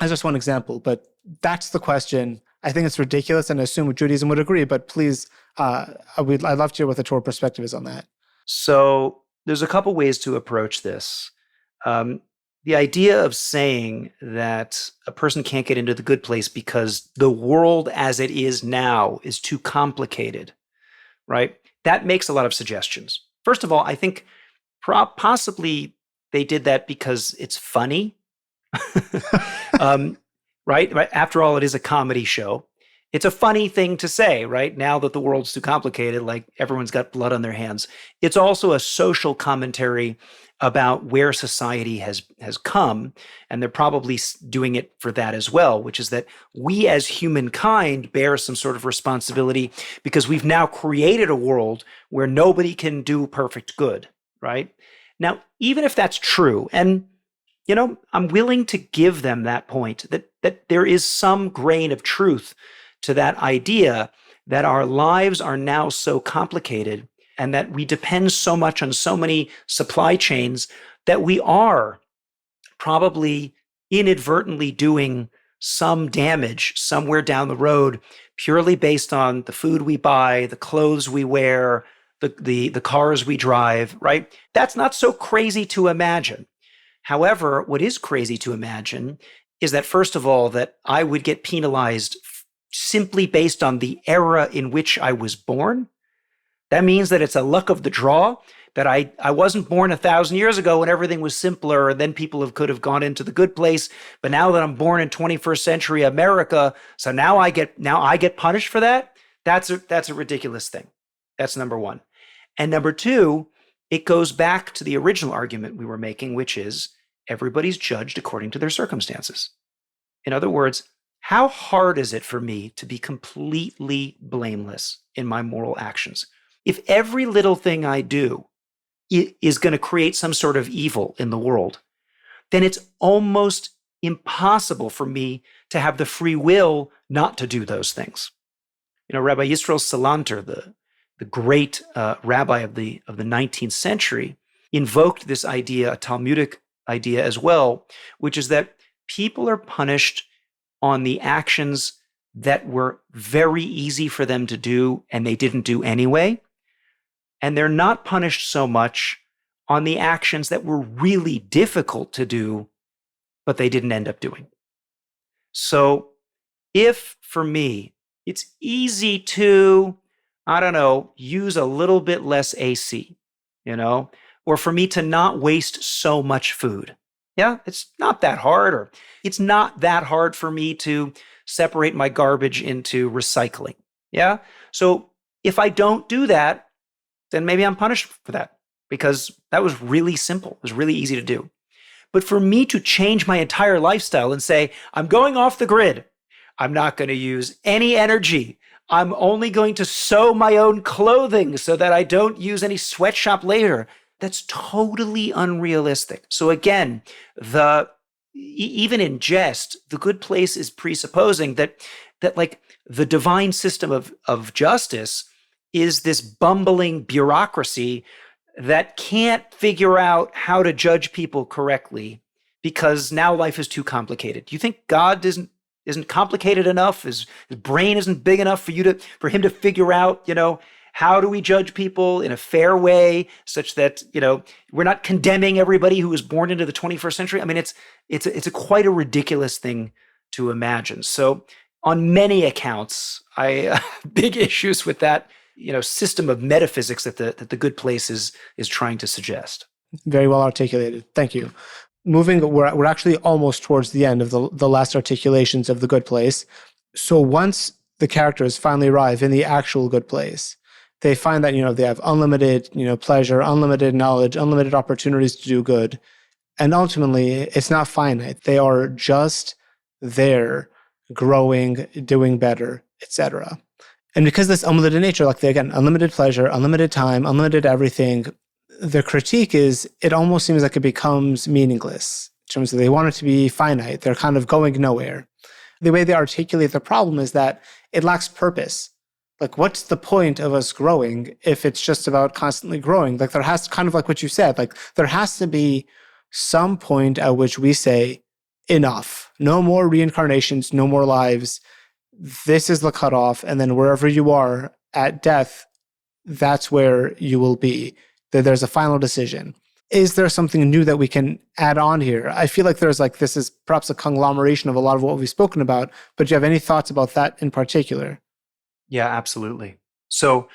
S2: just one example, but that's the question. I think it's ridiculous and I assume Judaism would agree, but please I'd love to hear what the Torah perspective is on that.
S1: So there's a couple ways to approach this. The idea of saying that a person can't get into the good place because the world as it is now is too complicated, right? That makes a lot of suggestions. First of all, I think possibly they did that because it's funny, right? After all, it is a comedy show. It's a funny thing to say, right? Now that the world's too complicated, like everyone's got blood on their hands. It's also a social commentary about where society has come, and they're probably doing it for that as well, which is that we as humankind bear some sort of responsibility because we've now created a world where nobody can do perfect good, right? Now, even if that's true, and I'm willing to give them that point, that there is some grain of truth to that idea that our lives are now so complicated and that we depend so much on so many supply chains that we are probably inadvertently doing some damage somewhere down the road purely based on the food we buy, the clothes we wear, the cars we drive, right? That's not so crazy to imagine. However, what is crazy to imagine is that, first of all, that I would get penalized simply based on the era in which I was born. That means that it's a luck of the draw, that I wasn't born 1,000 years ago when everything was simpler and then people could have gone into the good place. But now that I'm born in 21st century America, so now I get punished for that. That's a ridiculous thing. That's number one. And number two, it goes back to the original argument we were making, which is everybody's judged according to their circumstances. In other words, how hard is it for me to be completely blameless in my moral actions? If every little thing I do is going to create some sort of evil in the world, then it's almost impossible for me to have the free will not to do those things. Rabbi Yisrael Salanter, the great rabbi of the 19th century, invoked this idea, a Talmudic idea as well, which is that people are punished on the actions that were very easy for them to do and they didn't do anyway. And they're not punished so much on the actions that were really difficult to do, but they didn't end up doing. So if, for me, it's easy to, use a little bit less AC, or for me to not waste so much food. Yeah, it's not that hard, or it's not that hard for me to separate my garbage into recycling. Yeah. So if I don't do that, then maybe I'm punished for that because that was really simple. It was really easy to do. But for me to change my entire lifestyle and say, I'm going off the grid, I'm not going to use any energy, I'm only going to sew my own clothing so that I don't use any sweatshop labor, that's totally unrealistic. So again, even in jest, the good place is presupposing that like the divine system of justice is this bumbling bureaucracy that can't figure out how to judge people correctly because now life is too complicated. Do you think God isn't complicated enough? His brain isn't big enough for him to figure out, how do we judge people in a fair way such that, we're not condemning everybody who was born into the 21st century? I mean, it's quite a ridiculous thing to imagine. So on many accounts, I big issues with that system of metaphysics that the good place is trying to suggest.
S2: Very well articulated. Thank you. We're actually almost towards the end of the last articulations of the good place. So once the characters finally arrive in the actual good place, they find that, they have unlimited, pleasure, unlimited knowledge, unlimited opportunities to do good. And ultimately, it's not finite. They are just there, growing, doing better, etc. And because this unlimited nature, unlimited pleasure, unlimited time, unlimited everything, the critique is it almost seems like it becomes meaningless in terms of they want it to be finite. They're kind of going nowhere. The way they articulate the problem is that it lacks purpose. Like, what's the point of us growing if it's just about constantly growing? Like, there has, kind of like what you said, like there has to be some point at which we say, enough, no more reincarnations, no more lives. This is the cutoff. And then wherever you are at death, that's where you will be, that there's a final decision. Is there something new that we can add on here? I feel like there's like, this is perhaps a conglomeration of a lot of what we've spoken about, but do you have any thoughts about that in particular?
S1: Yeah, absolutely. So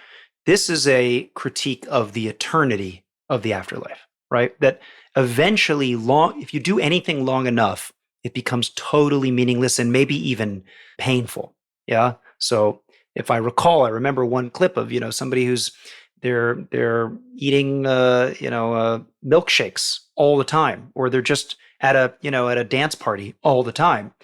S1: this is a critique of the eternity of the afterlife, right? That eventually if you do anything long enough, it becomes totally meaningless and maybe even painful. Yeah. So if I recall, I remember one clip of, somebody who's they're eating milkshakes all the time, or they're just at a dance party all the time.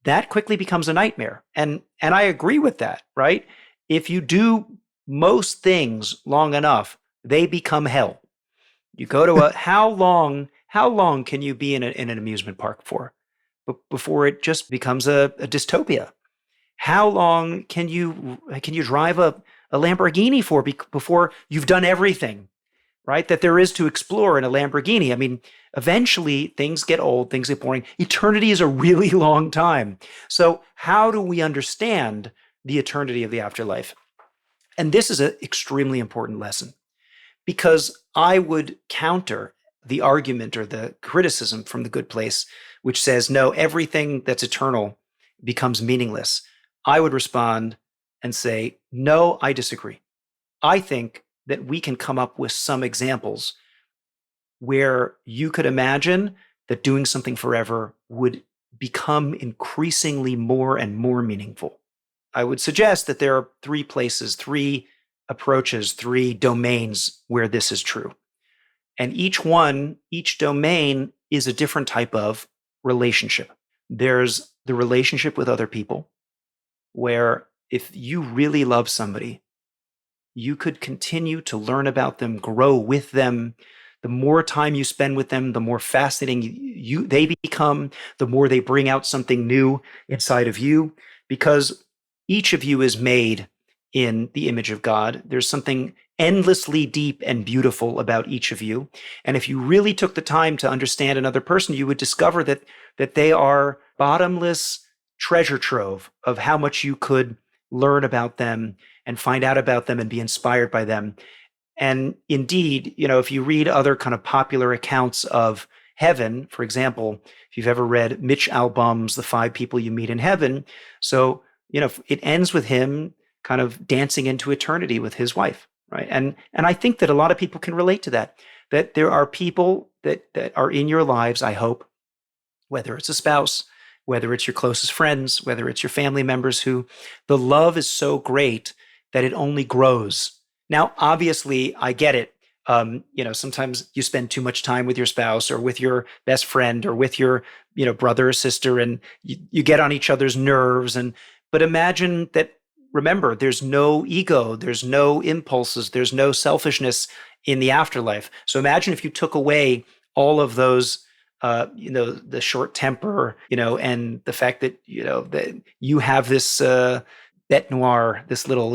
S1: That quickly becomes a nightmare. And I agree with that, right? If you do most things long enough, they become hell. You go to how long can you be in an amusement park for? Before it just becomes a dystopia. How long can you drive a Lamborghini for before you've done everything, right? That there is to explore in a Lamborghini. I mean, eventually things get old, things get boring. Eternity is a really long time. So how do we understand the eternity of the afterlife? And this is an extremely important lesson, because I would counter the argument or the criticism from the Good Place, which says, no, everything that's eternal becomes meaningless. I would respond and say, no, I disagree. I think that we can come up with some examples where you could imagine that doing something forever would become increasingly more and more meaningful. I would suggest that there are three places, three approaches, three domains where this is true. And each domain is a different type of relationship. There's the relationship with other people, where if you really love somebody, you could continue to learn about them, grow with them. The more time you spend with them, the more fascinating they become, the more they bring out something new inside of you, because each of you is made in the image of God. There's something endlessly deep and beautiful about each of you. And if you really took the time to understand another person, you would discover that they are bottomless treasure trove of how much you could learn about them and find out about them and be inspired by them. And indeed, if you read other kind of popular accounts of heaven, for example, if you've ever read Mitch Albom's The Five People You Meet in Heaven, so, it ends with him kind of dancing into eternity with his wife, right? And I think that a lot of people can relate to that there are people that are in your lives, I hope, whether it's a spouse, whether it's your closest friends, whether it's your family members, who the love is so great that it only grows. Now, obviously, I get it. Sometimes you spend too much time with your spouse or with your best friend or with your, brother or sister, and you get on each other's nerves. But imagine that, remember, there's no ego, there's no impulses, there's no selfishness in the afterlife. So imagine if you took away all of those, the short temper, and the fact that, that you have this, bête noire, this little,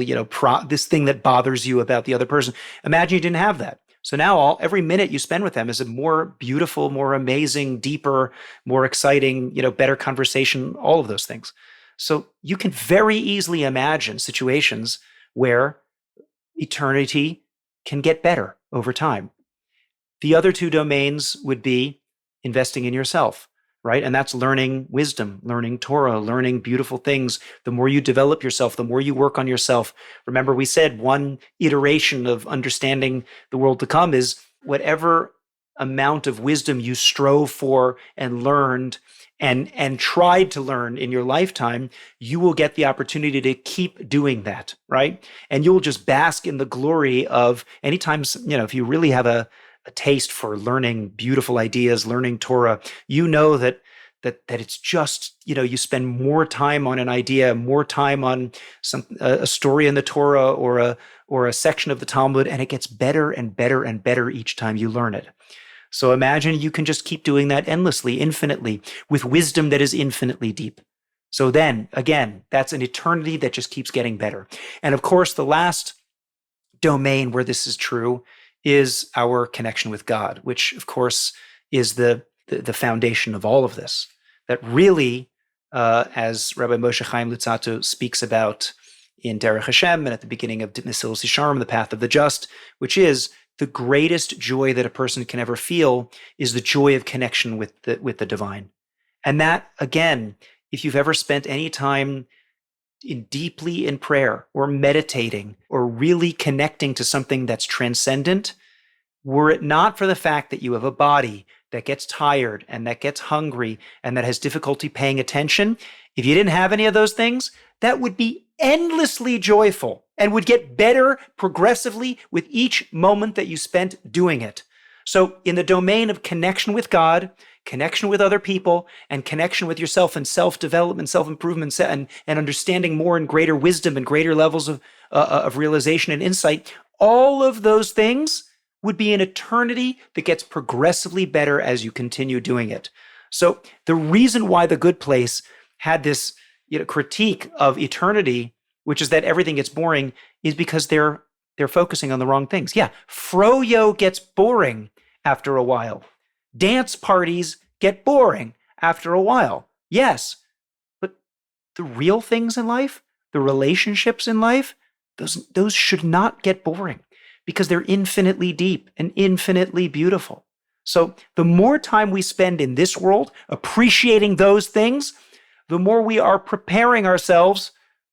S1: this thing that bothers you about the other person. Imagine you didn't have that. So now every minute you spend with them is a more beautiful, more amazing, deeper, more exciting, better conversation, all of those things. So you can very easily imagine situations where eternity can get better over time. The other two domains would be investing in yourself, right? And that's learning wisdom, learning Torah, learning beautiful things. The more you develop yourself, the more you work on yourself. Remember, we said one iteration of understanding the world to come is whatever amount of wisdom you strove for and learned and tried to learn in your lifetime, you will get the opportunity to keep doing that, right? And you'll just bask in the glory of anytime, if you really have a taste for learning beautiful ideas, learning Torah, that it's just, you spend more time on an idea, more time on a story in the Torah or a section of the Talmud, and it gets better and better and better each time you learn it. So imagine you can just keep doing that endlessly, infinitely, with wisdom that is infinitely deep. So then, again, that's an eternity that just keeps getting better. And of course, the last domain where this is true is our connection with God, which of course is the foundation of all of this. That really, as Rabbi Moshe Chaim Luzzatto speaks about in Derech Hashem and at the beginning of Mesilas Yesharim, the path of the just, which is the greatest joy that a person can ever feel is the joy of connection with the divine. And that, again, if you've ever spent any time deeply in prayer or meditating or really connecting to something that's transcendent, were it not for the fact that you have a body that gets tired and that gets hungry and that has difficulty paying attention, if you didn't have any of those things, that would be endlessly joyful and would get better progressively with each moment that you spent doing it. So in the domain of connection with God, connection with other people, and connection with yourself and self-development, self-improvement, and understanding more and greater wisdom and greater levels of realization and insight, all of those things would be an eternity that gets progressively better as you continue doing it. So the reason why The Good Place had this critique of eternity, which is that everything gets boring, is because they're focusing on the wrong things. Yeah, froyo gets boring after a while. Dance parties get boring after a while. Yes, but the real things in life, the relationships in life, those should not get boring because they're infinitely deep and infinitely beautiful. So the more time we spend in this world appreciating those things, the more we are preparing ourselves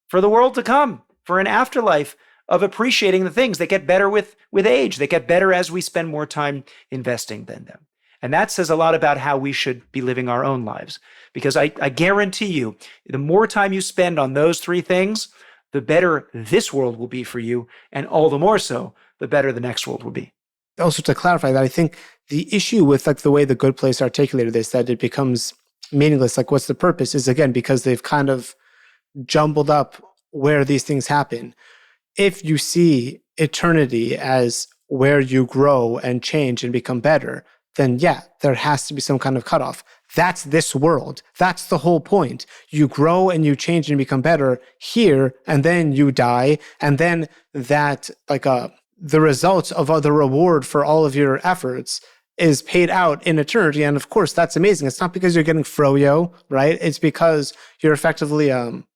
S1: for the world to come, for an afterlife of appreciating the things that get better with age, that get better as we spend more time investing in them. And that says a lot about how we should be living our own lives. Because I guarantee you, the more time you spend on those three things, the better this world will be for you. And all the more so, the better the next world will be.
S2: Also, to clarify that, I think the issue with the way The Good Place articulated this, that it becomes meaningless, what's the purpose, is again, because they've kind of jumbled up where these things happen. If you see eternity as where you grow and change and become better, then yeah, there has to be some kind of cutoff. That's this world. That's the whole point. You grow and you change and become better here, and then you die, and then that, the results of the reward for all of your efforts is paid out in eternity. And of course, that's amazing. It's not because you're getting froyo, right? It's because you're effectively,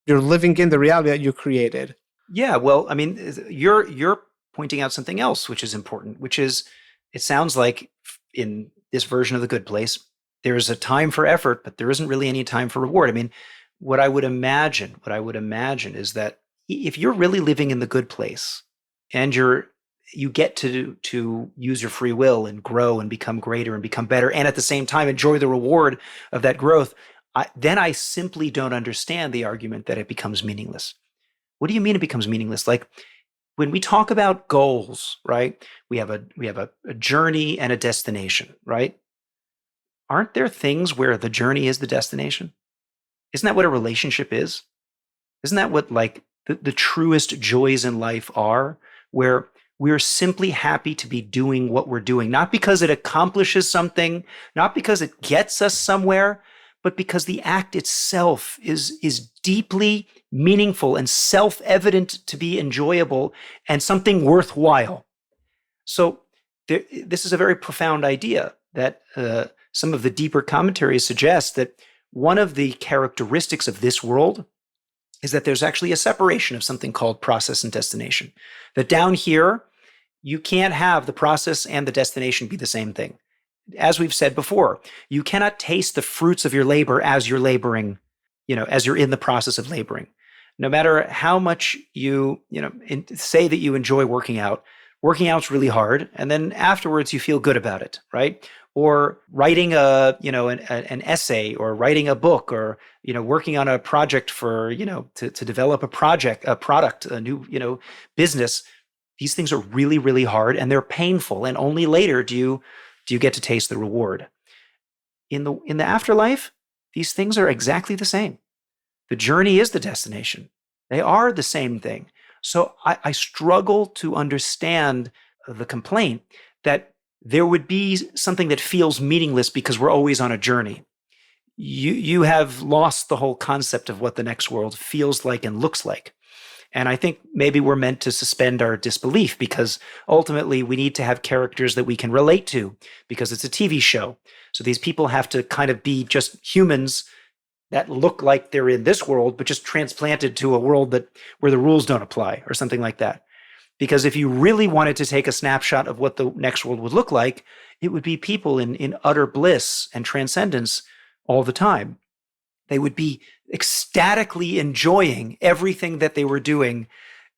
S2: you're living in the reality that you created.
S1: Yeah, well, I mean, you're pointing out something else, which is important, which is, it sounds like in this version of The Good Place, there's a time for effort, but there isn't really any time for reward. I mean, what I would imagine is that if you're really living in the good place and you get to use your free will and grow and become greater and become better, and at the same time enjoy the reward of that growth, then I simply don't understand the argument that it becomes meaningless. What do you mean it becomes meaningless? When we talk about goals, right? We have a journey and a destination, right? Aren't there things where the journey is the destination? Isn't that what a relationship is? Isn't that what the truest joys in life are? Where we're simply happy to be doing what we're doing, not because it accomplishes something, not because it gets us somewhere, but because the act itself is deeply meaningful and self-evident to be enjoyable and something worthwhile. So this is a very profound idea that some of the deeper commentaries suggest that one of the characteristics of this world is that there's actually a separation of something called process and destination. That down here, you can't have the process and the destination be the same thing. As we've said before, you cannot taste the fruits of your labor as you're laboring, as you're in the process of laboring. No matter how much you say that you enjoy working out's really hard, and then afterwards you feel good about it, right? Or writing an essay, or writing a book, or working on a project for to develop a product, a new business. These things are really, really hard, and they're painful, and only later do you get to taste the reward. In the afterlife, these things are exactly the same. The journey is the destination. They are the same thing. So I struggle to understand the complaint that there would be something that feels meaningless because we're always on a journey. You have lost the whole concept of what the next world feels like and looks like. And I think maybe we're meant to suspend our disbelief because ultimately we need to have characters that we can relate to because it's a TV show. So these people have to kind of be just humans that look like they're in this world, but just transplanted to a world where the rules don't apply or something like that. Because if you really wanted to take a snapshot of what the next world would look like, it would be people in utter bliss and transcendence all the time. They would be ecstatically enjoying everything that they were doing,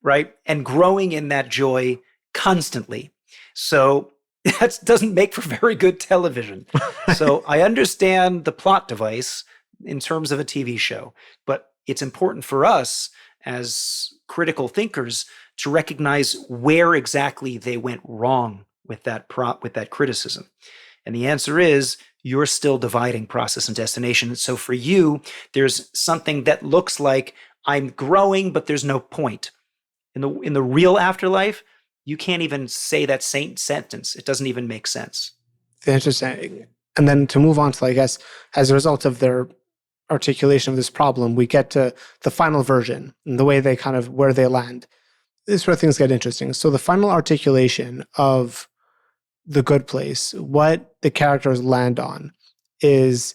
S1: right? And growing in that joy constantly. So that doesn't make for very good television. So I understand the plot device in terms of a TV show, but it's important for us as critical thinkers to recognize where exactly they went wrong with that with that criticism. And the answer is you're still dividing process and destination. So for you, there's something that looks like I'm growing, but there's no point. In the real afterlife, you can't even say that same sentence. It doesn't even make sense.
S2: Interesting. And then to move on to, I guess, as a result of their articulation of this problem, we get to the final version and the way they kind of, where they land. This is where things get interesting. So the final articulation of the good place, what the characters land on, is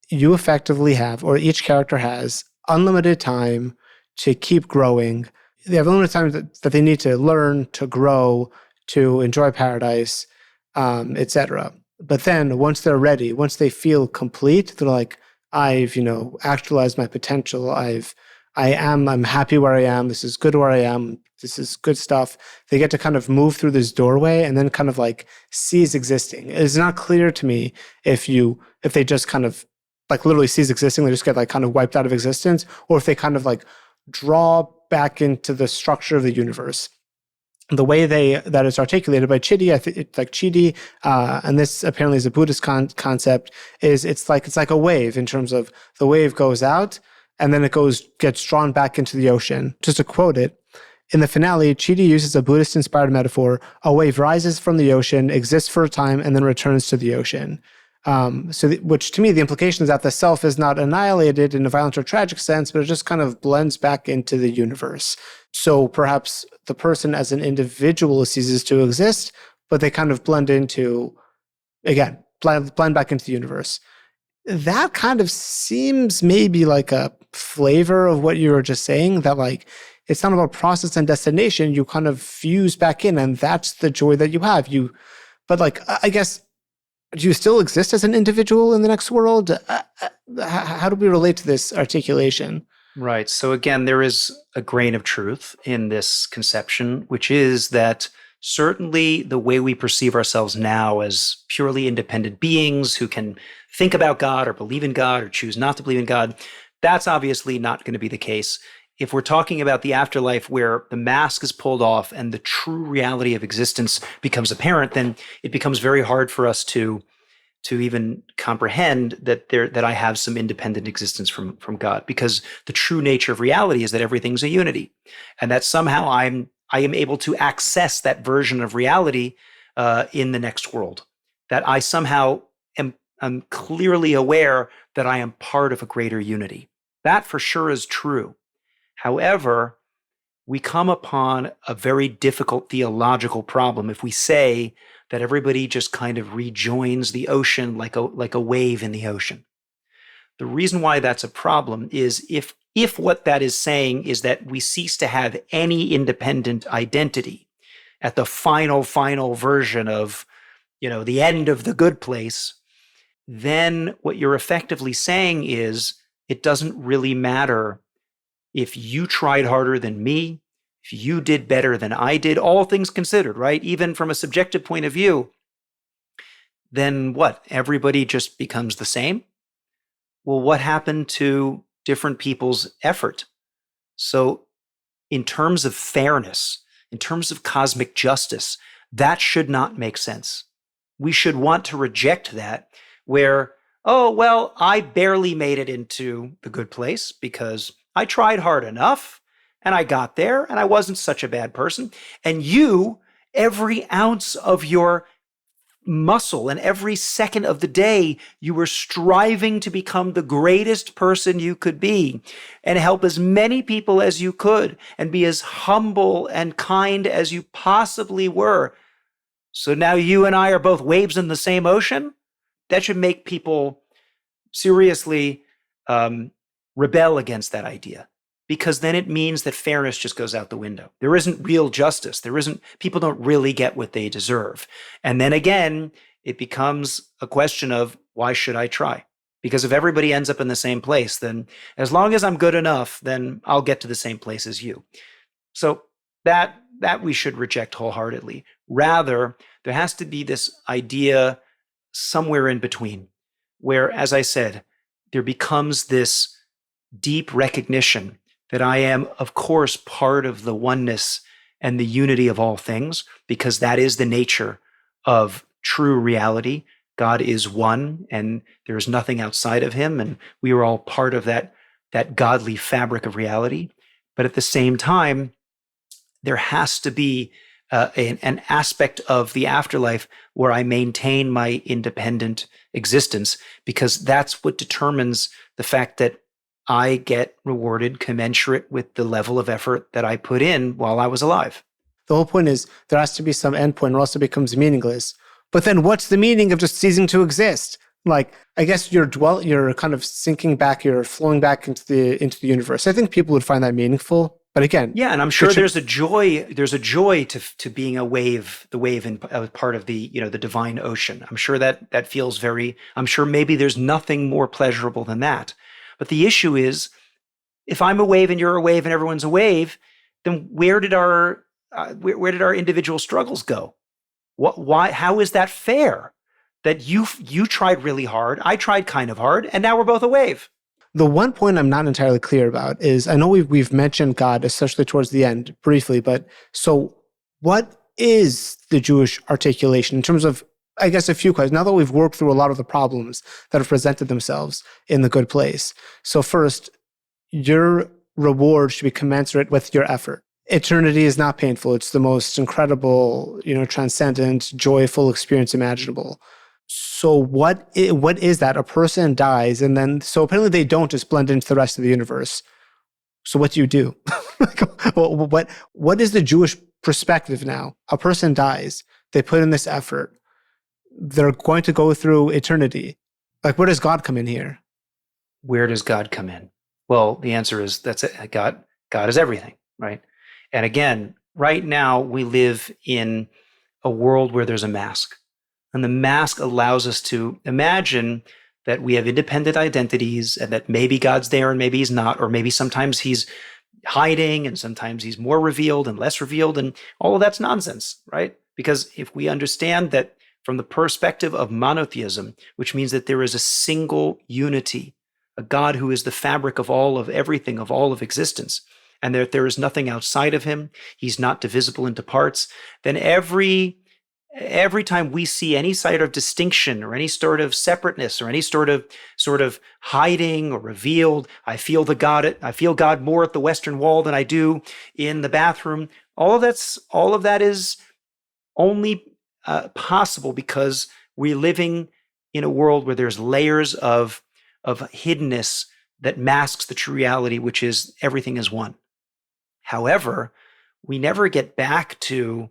S2: you effectively have, or each character has, unlimited time to keep growing. They have unlimited time that they need to learn, to grow, to enjoy paradise, etc. But then once they're ready, once they feel complete, they're like, I've, actualized my potential. I'm happy where I am. This is good where I am. This is good stuff. They get to kind of move through this doorway and then kind of like cease existing. It's not clear to me if they just kind of like literally cease existing, they just get like kind of wiped out of existence, or if they kind of like draw back into the structure of the universe. The way that is articulated by Chidi, I think it's like Chidi, and this apparently is a Buddhist concept, is it's like a wave in terms of the wave goes out and then it gets drawn back into the ocean. Just to quote it, in the finale, Chidi uses a Buddhist-inspired metaphor. A wave rises from the ocean, exists for a time, and then returns to the ocean. Which to me, the implication is that the self is not annihilated in a violent or tragic sense, but it just kind of blends back into the universe. So perhaps the person as an individual ceases to exist, but they kind of blend into, again, blend back into the universe. That kind of seems maybe like a flavor of what you were just saying, that like, it's not about process and destination. You kind of fuse back in, and that's the joy that you have. But like, I guess, do you still exist as an individual in the next world? How do we relate to this articulation?
S1: Right. So again, there is a grain of truth in this conception, which is that certainly the way we perceive ourselves now as purely independent beings who can think about God or believe in God or choose not to believe in God, that's obviously not going to be the case. If we're talking about the afterlife where the mask is pulled off and the true reality of existence becomes apparent, then it becomes very hard for us to even comprehend that I have some independent existence from God, because the true nature of reality is that everything's a unity, and that somehow I am able to access that version of reality in the next world. That I somehow am clearly aware that I am part of a greater unity. That for sure is true. However, we come upon a very difficult theological problem if we say that everybody just kind of rejoins the ocean like a wave in the ocean. The reason why that's a problem is if what that is saying is that we cease to have any independent identity at the final version of, the end of the good place, then what you're effectively saying is it doesn't really matter if you tried harder than me, if you did better than I did, all things considered, right? Even from a subjective point of view, then what? Everybody just becomes the same? Well, what happened to different people's effort? So in terms of fairness, in terms of cosmic justice, that should not make sense. We should want to reject that where, oh, well, I barely made it into the good place because I tried hard enough and I got there and I wasn't such a bad person. And you, every ounce of your muscle and every second of the day, you were striving to become the greatest person you could be and help as many people as you could and be as humble and kind as you possibly were. So now you and I are both waves in the same ocean? That should make people seriously rebel against that idea, because then it means that fairness just goes out the window. There isn't real justice. People don't really get what they deserve. And then again, it becomes a question of, why should I try? Because if everybody ends up in the same place, then as long as I'm good enough, then I'll get to the same place as you. So that we should reject wholeheartedly. Rather, there has to be this idea somewhere in between, where, as I said, there becomes this deep recognition that I am, of course, part of the oneness and the unity of all things, because that is the nature of true reality. God is one, and there is nothing outside of him, and we are all part of that godly fabric of reality. But at the same time, there has to be an aspect of the afterlife where I maintain my independent existence, because that's what determines the fact that I get rewarded commensurate with the level of effort that I put in while I was alive.
S2: The whole point is there has to be some endpoint or else it becomes meaningless. But then what's the meaning of just ceasing to exist? Like, I guess you're kind of sinking back, you're flowing back into the universe. I think people would find that meaningful. But again,
S1: yeah, and I'm sure there's a joy to being the wave in part of the divine ocean. I'm sure that feels very. I'm sure maybe there's nothing more pleasurable than that. But the issue is, if I'm a wave and you're a wave and everyone's a wave, then where did our individual struggles go? Why? How is that fair? That you tried really hard, I tried kind of hard, and now we're both a wave.
S2: The one point I'm not entirely clear about is, I know we've mentioned God, especially towards the end, briefly, but so what is the Jewish articulation in terms of, I guess, a few questions, now that we've worked through a lot of the problems that have presented themselves in the good place. So first, your reward should be commensurate with your effort. Eternity is not painful. It's the most incredible, transcendent, joyful experience imaginable. So what is that? A person dies, and then, so apparently they don't just blend into the rest of the universe. So what do you do? What is the Jewish perspective now? A person dies. They put in this effort. They're going to go through eternity. Like, where does God come in here?
S1: Where does God come in? Well, the answer is that's it. God is everything, right? And again, right now we live in a world where there's a mask. And the mask allows us to imagine that we have independent identities and that maybe God's there and maybe he's not, or maybe sometimes he's hiding and sometimes he's more revealed and less revealed. And all of that's nonsense, right? Because if we understand that from the perspective of monotheism, which means that there is a single unity, a God who is the fabric of all of everything, of all of existence, and that there is nothing outside of him, he's not divisible into parts, then every time we see any sort of distinction or any sort of separateness or any sort of hiding or revealed, I feel God more at the Western Wall than I do in the bathroom. All of that is only possible because we're living in a world where there's layers of hiddenness that masks the true reality, which is everything is one. However, we never get back to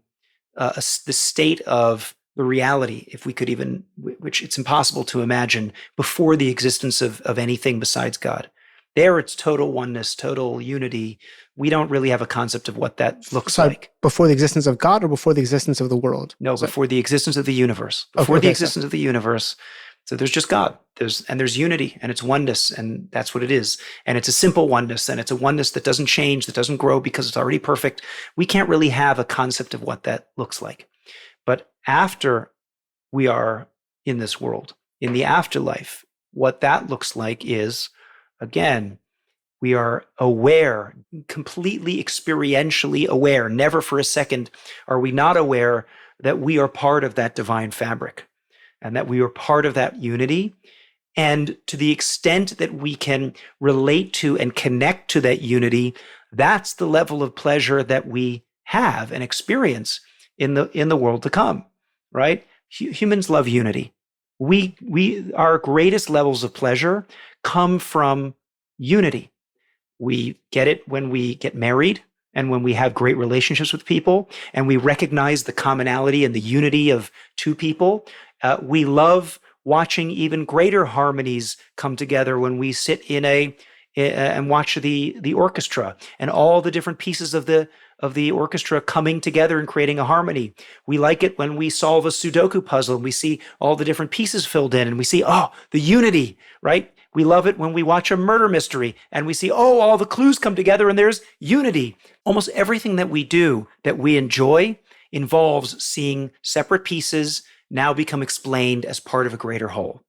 S1: the state of the reality, if we could even, which it's impossible to imagine before the existence of anything besides God. There, it's total oneness, total unity. We don't really have a concept of what that looks like.
S2: Before the existence of God or before the existence of the world?
S1: No, before the existence of the universe. Before the existence of the universe. So there's just God. There's unity, and it's oneness, and that's what it is. And it's a simple oneness, and it's a oneness that doesn't change, that doesn't grow because it's already perfect. We can't really have a concept of what that looks like. But after we are in this world, in the afterlife, what that looks like is, again, we are aware, completely experientially aware. Never for a second are we not aware that we are part of that divine fabric and that we are part of that unity. And to the extent that we can relate to and connect to that unity, that's the level of pleasure that we have and experience in the world to come, right? Humans love unity. Our greatest levels of pleasure come from unity. We get it when we get married and when we have great relationships with people and we recognize the commonality and the unity of two people. We love watching even greater harmonies come together when we sit and watch the orchestra and all the different pieces of the orchestra coming together and creating a harmony. We like it when we solve a Sudoku puzzle and we see all the different pieces filled in and we see, oh, the unity, right? We love it when we watch a murder mystery and we see, oh, all the clues come together and there's unity. Almost everything that we do that we enjoy involves seeing separate pieces now become explained as part of a greater whole.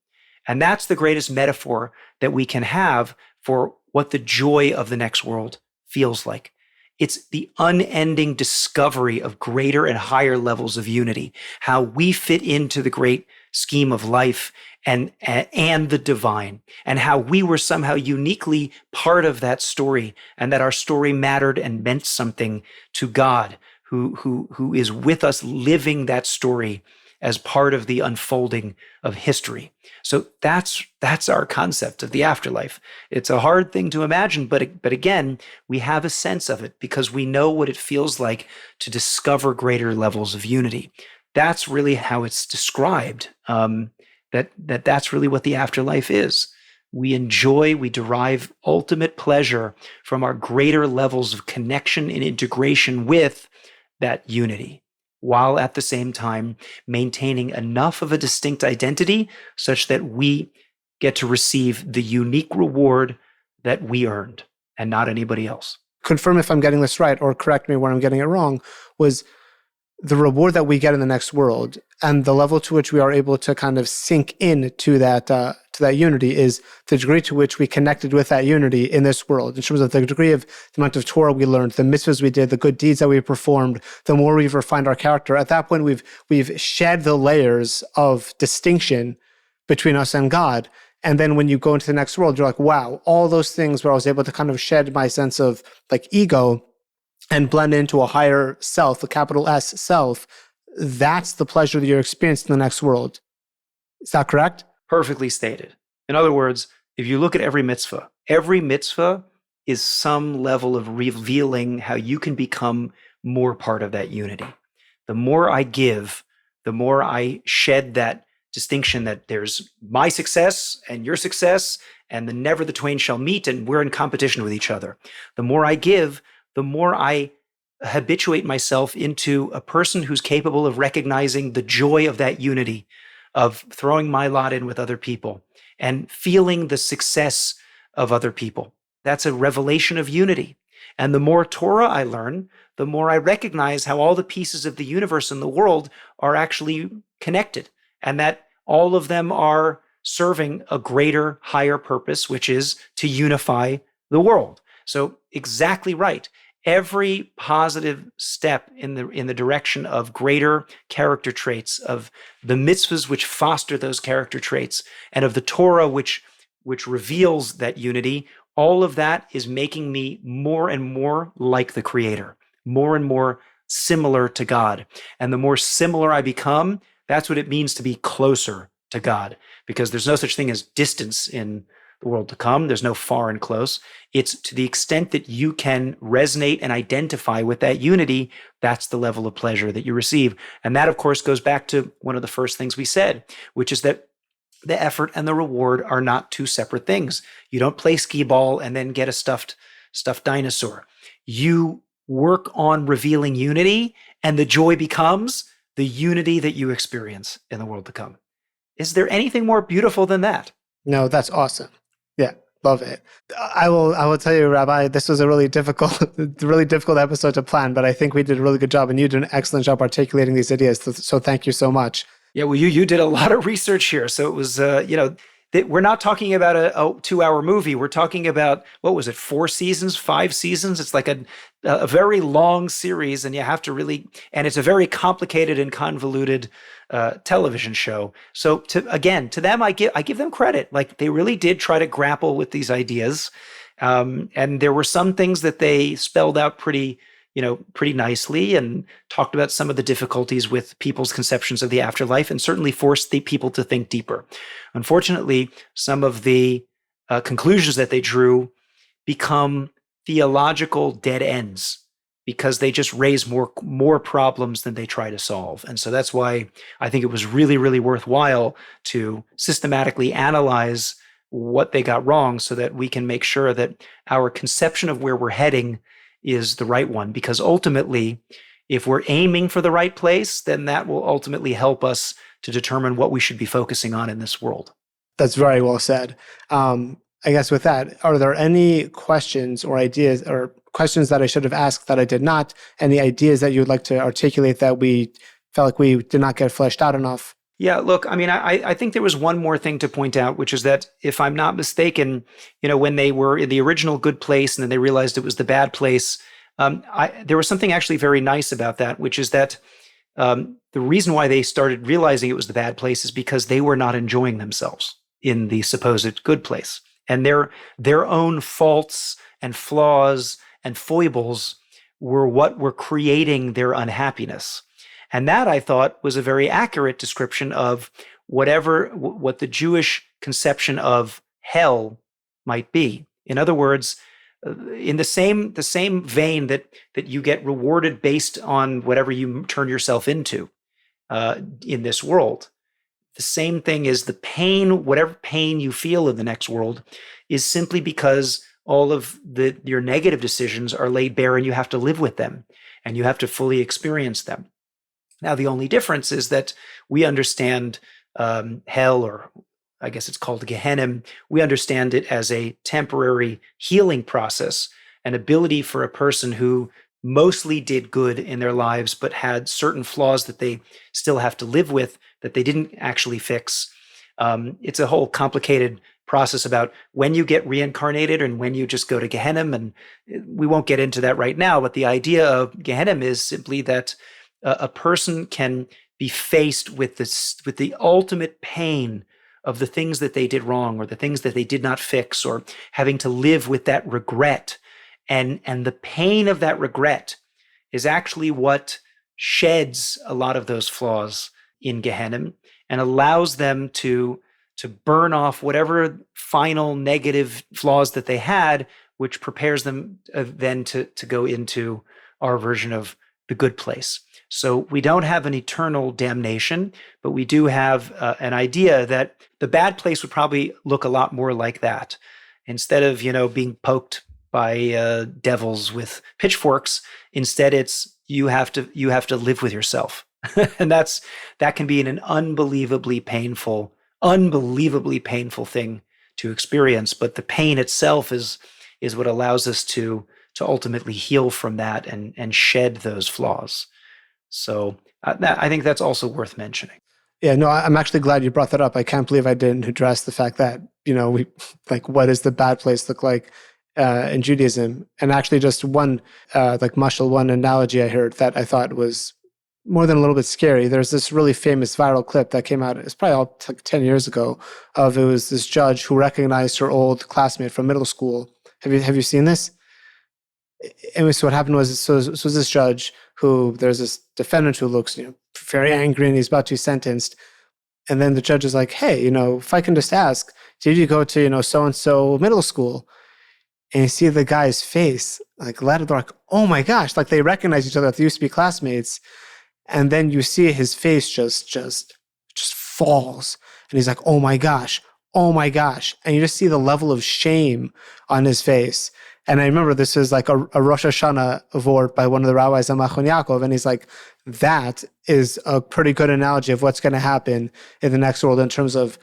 S1: And that's the greatest metaphor that we can have for what the joy of the next world feels like. It's the unending discovery of greater and higher levels of unity, how we fit into the great scheme of life and the divine, and how we were somehow uniquely part of that story, and that our story mattered and meant something to God, who is with us living that story as part of the unfolding of history. So that's our concept of the afterlife. It's a hard thing to imagine, but again, we have a sense of it because we know what it feels like to discover greater levels of unity. That's really how it's described. That's really what the afterlife is. We derive ultimate pleasure from our greater levels of connection and integration with that unity, while at the same time maintaining enough of a distinct identity such that we get to receive the unique reward that we earned and not anybody else.
S2: Confirm if I'm getting this right, or correct me when I'm getting it wrong, was the reward that we get in the next world and the level to which we are able to kind of sink in to that unity is the degree to which we connected with that unity in this world, in terms of the degree of the amount of Torah we learned, the mitzvahs we did, the good deeds that we performed. The more we've refined our character, at that point we've shed the layers of distinction between us and God. And then when you go into the next world, you're like, wow, all those things where I was able to kind of shed my sense of like ego and blend into a higher self, a capital S self, that's the pleasure that you're experiencing in the next world. Is that correct?
S1: Perfectly stated. In other words, if you look at every mitzvah is some level of revealing how you can become more part of that unity. The more I give, the more I shed that distinction that there's my success and your success, and the never the twain shall meet, and we're in competition with each other. The more I give, the more I habituate myself into a person who's capable of recognizing the joy of that unity, of throwing my lot in with other people and feeling the success of other people. That's a revelation of unity. And the more Torah I learn, the more I recognize how all the pieces of the universe and the world are actually connected, and that all of them are serving a greater, higher purpose, which is to unify the world. So exactly right. Every positive step in the direction of greater character traits, of the mitzvahs which foster those character traits, and of the Torah which reveals that unity, all of that is making me more and more like the Creator, more and more similar to God. And the more similar I become, that's what it means to be closer to God, because there's no such thing as distance in the world to come. There's no far and close. It's to the extent that you can resonate and identify with that unity, that's the level of pleasure that you receive. And that, of course, goes back to one of the first things we said, which is that the effort and the reward are not two separate things. You don't play skee ball and then get a stuffed dinosaur. You work on revealing unity, and the joy becomes the unity that you experience in the world to come. Is there anything more beautiful than that?
S2: No, that's awesome. Yeah, love it. I will tell you, Rabbi, this was a really difficult episode to plan, but I think we did a really good job, and you did an excellent job articulating these ideas. So thank you so much.
S1: Yeah, well, you did a lot of research here, so it was we're not talking about a 2-hour movie. We're talking about, what was it, 4 seasons, 5 seasons? It's like a very long series, and you have to really, and it's a very complicated and convoluted television show. So to them, I give them credit. Like, they really did try to grapple with these ideas. And there were some things that they spelled out pretty nicely, and talked about some of the difficulties with people's conceptions of the afterlife, and certainly forced the people to think deeper. Unfortunately, some of the conclusions that they drew become theological dead ends, because they just raise more problems than they try to solve. And so that's why I think it was really, really worthwhile to systematically analyze what they got wrong so that we can make sure that our conception of where we're heading is the right one. Because ultimately, if we're aiming for the right place, then that will ultimately help us to determine what we should be focusing on in this world.
S2: That's very well said. I guess with that, are there any questions or ideas or questions that I should have asked that I did not? Any ideas that you would like to articulate that we felt like we did not get fleshed out enough?
S1: Yeah, look, I mean, I think there was one more thing to point out, which is that if I'm not mistaken, when they were in the original good place and then they realized it was the bad place, there was something actually very nice about that, which is that the reason why they started realizing it was the bad place is because they were not enjoying themselves in the supposed good place. And their own faults and flaws and foibles were what were creating their unhappiness. And that, I thought, was a very accurate description of what the Jewish conception of hell might be. In other words, in the same vein that you get rewarded based on whatever you turn yourself into in this world, the same thing is the pain, whatever pain you feel in the next world, is simply because all of your negative decisions are laid bare and you have to live with them and you have to fully experience them. Now, the only difference is that we understand hell, or I guess it's called Gehenna. We understand it as a temporary healing process, an ability for a person who mostly did good in their lives, but had certain flaws that they still have to live with that they didn't actually fix. It's a whole complicated process about when you get reincarnated and when you just go to Gehenna. And we won't get into that right now, but the idea of Gehenna is simply that a person can be faced with the ultimate pain of the things that they did wrong or the things that they did not fix, or having to live with that regret. And the pain of that regret is actually what sheds a lot of those flaws in Gehenna and allows them to burn off whatever final negative flaws that they had, which prepares them then to go into our version of the good place. So we don't have an eternal damnation, but we do have an idea that the bad place would probably look a lot more like that. Instead of, being poked by devils with pitchforks, instead it's you have to live with yourself. And that can be an unbelievably painful thing to experience. But the pain itself is what allows us to ultimately heal from that and shed those flaws. So I think that's also worth mentioning.
S2: Yeah, no, I'm actually glad you brought that up. I can't believe I didn't address the fact that, we what does the bad place look like in Judaism? And actually just one analogy I heard that I thought was more than a little bit scary. There's this really famous viral clip that came out, it's probably all 10 years ago, it was this judge who recognized her old classmate from middle school. Have you seen this? And so what happened was, this judge who, there's this defendant who looks, very angry and he's about to be sentenced. And then the judge is like, hey, if I can just ask, did you go to, so-and-so middle school? And you see the guy's face, they're like, oh my gosh, they recognize each other. They used to be classmates. And then you see his face just falls. And he's like, oh my gosh. And you just see the level of shame on his face. And I remember this is a Rosh Hashanah avort by one of the rabbis, Machon Yaakov, and he's like, that is a pretty good analogy of what's going to happen in the next world in terms of,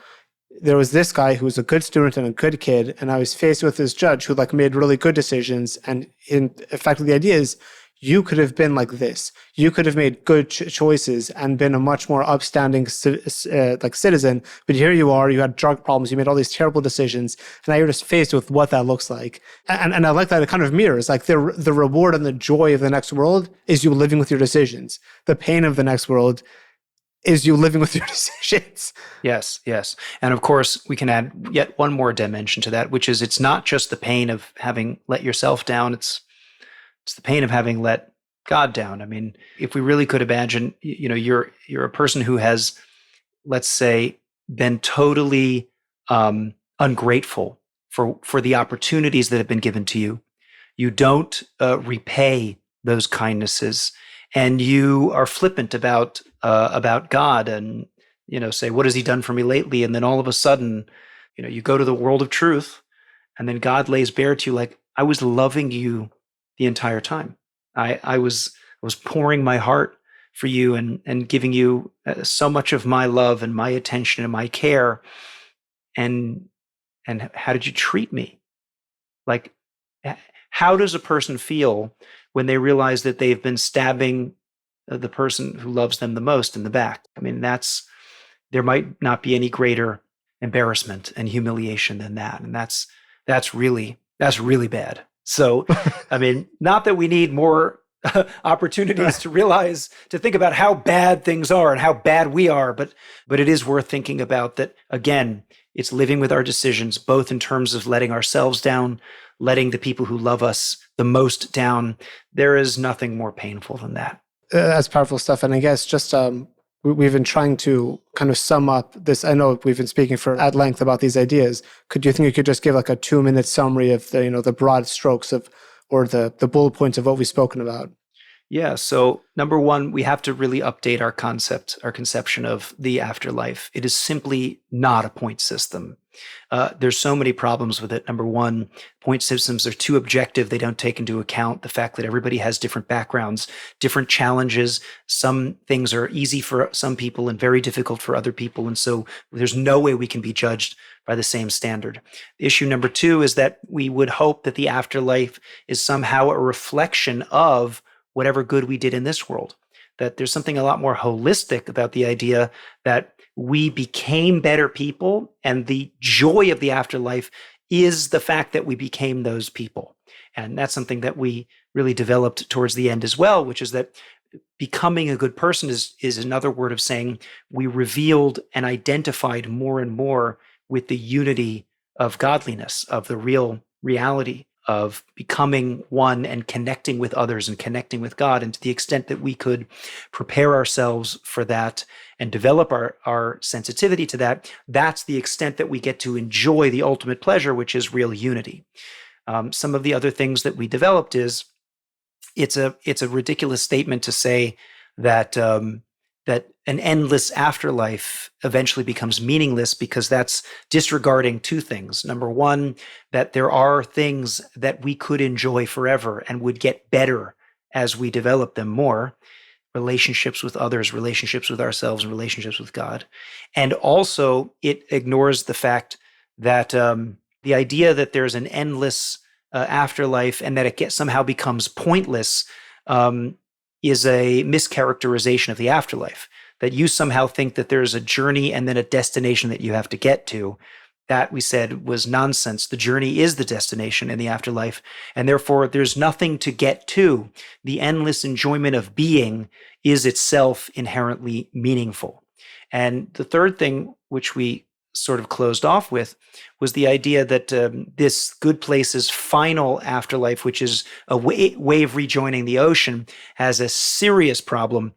S2: there was this guy who was a good student and a good kid, and I was faced with this judge who made really good decisions. And in effect, the idea is, you could have been like this. You could have made good choices and been a much more upstanding citizen. But here you are, you had drug problems, you made all these terrible decisions, and now you're just faced with what that looks like. And I like that it kind of mirrors, the reward and the joy of the next world is you living with your decisions. The pain of the next world is you living with your decisions.
S1: Yes. And of course, we can add yet one more dimension to that, which is it's not just the pain of having let yourself down, it's the pain of having let God down. I mean, if we really could imagine, you're a person who has, let's say, been totally ungrateful for the opportunities that have been given to you. You don't repay those kindnesses, and you are flippant about God, and say, what has he done for me lately? And then all of a sudden, you go to the world of truth, and then God lays bare to you, like, I was loving you the entire time. I was pouring my heart for you and giving you so much of my love and my attention and my care. And how did you treat me? Like, how does a person feel when they realize that they've been stabbing the person who loves them the most in the back? I mean, there might not be any greater embarrassment and humiliation than that. And that's really bad. So, I mean, not that we need more opportunities to think about how bad things are and how bad we are, but it is worth thinking about that. Again, it's living with our decisions, both in terms of letting ourselves down, letting the people who love us the most down. There is nothing more painful than that.
S2: That's powerful stuff. And I guess just we've been trying to kind of sum up this. I know we've been speaking at length about these ideas. Do you think you could just give like a 2-minute summary of the broad strokes or the bullet points of what we've spoken about?
S1: Yeah. So number one, we have to really update our conception of the afterlife. It is simply not a point system. There's so many problems with it. Number one, point systems are too objective. They don't take into account the fact that everybody has different backgrounds, different challenges. Some things are easy for some people and very difficult for other people. And so there's no way we can be judged by the same standard. Issue number two is that we would hope that the afterlife is somehow a reflection of whatever good we did in this world, that there's something a lot more holistic about the idea that we became better people, and the joy of the afterlife is the fact that we became those people. And that's something that we really developed towards the end as well, which is that becoming a good person is another word of saying we revealed and identified more and more with the unity of godliness, of the real reality of becoming one and connecting with others and connecting with God. And to the extent that we could prepare ourselves for that and develop our sensitivity to that, that's the extent that we get to enjoy the ultimate pleasure, which is real unity. Some of the other things that we developed is it's a ridiculous statement to say that that an endless afterlife eventually becomes meaningless, because that's disregarding two things. Number one, that there are things that we could enjoy forever and would get better as we develop them more. Relationships with others, relationships with ourselves, and relationships with God. And also, it ignores the fact that the idea that there's an endless afterlife and that it somehow becomes pointless is a mischaracterization of the afterlife, that you somehow think that there's a journey and then a destination that you have to get to. That, we said, was nonsense. The journey is the destination in the afterlife, and therefore there's nothing to get to. The endless enjoyment of being is itself inherently meaningful. And the third thing, which we sort of closed off with, was the idea that this good place's final afterlife, which is a wave rejoining the ocean, has a serious problem,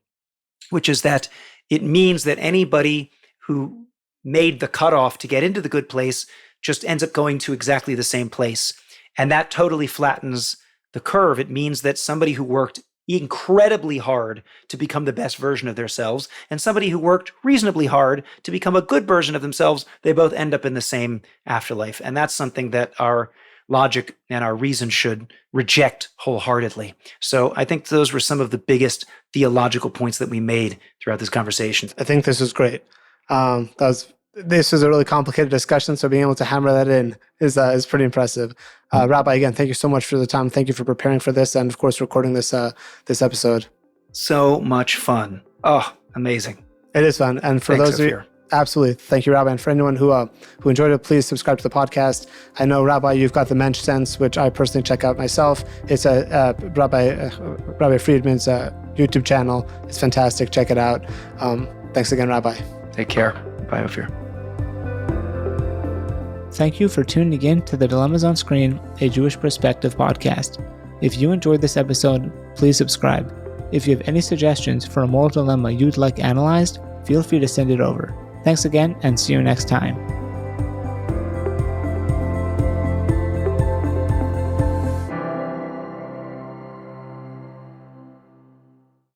S1: which is that it means that anybody who made the cutoff to get into the good place just ends up going to exactly the same place. And that totally flattens the curve. It means that somebody who worked incredibly hard to become the best version of themselves and somebody who worked reasonably hard to become a good version of themselves, they both end up in the same afterlife. And that's something that our logic and our reason should reject wholeheartedly. So I think those were some of the biggest theological points that we made throughout this conversation.
S2: I think this was great. This was a really complicated discussion, so being able to hammer that in is pretty impressive. Rabbi, again, thank you so much for the time. Thank you for preparing for this and, of course, recording this episode.
S1: So much fun. Oh, amazing.
S2: It is fun. And for those of you, absolutely. Thank you, Rabbi. And for anyone who enjoyed it, please subscribe to the podcast. I know, Rabbi, you've got the Mensch Sense, which I personally check out myself. It's Rabbi Friedman's YouTube channel. It's fantastic. Check it out. Thanks again, Rabbi.
S1: Take care. Bye, Ophir.
S3: Thank you for tuning in to the Dilemmas on Screen, a Jewish Perspective podcast. If you enjoyed this episode, please subscribe. If you have any suggestions for a moral dilemma you'd like analyzed, feel free to send it over. Thanks again, and see you next time.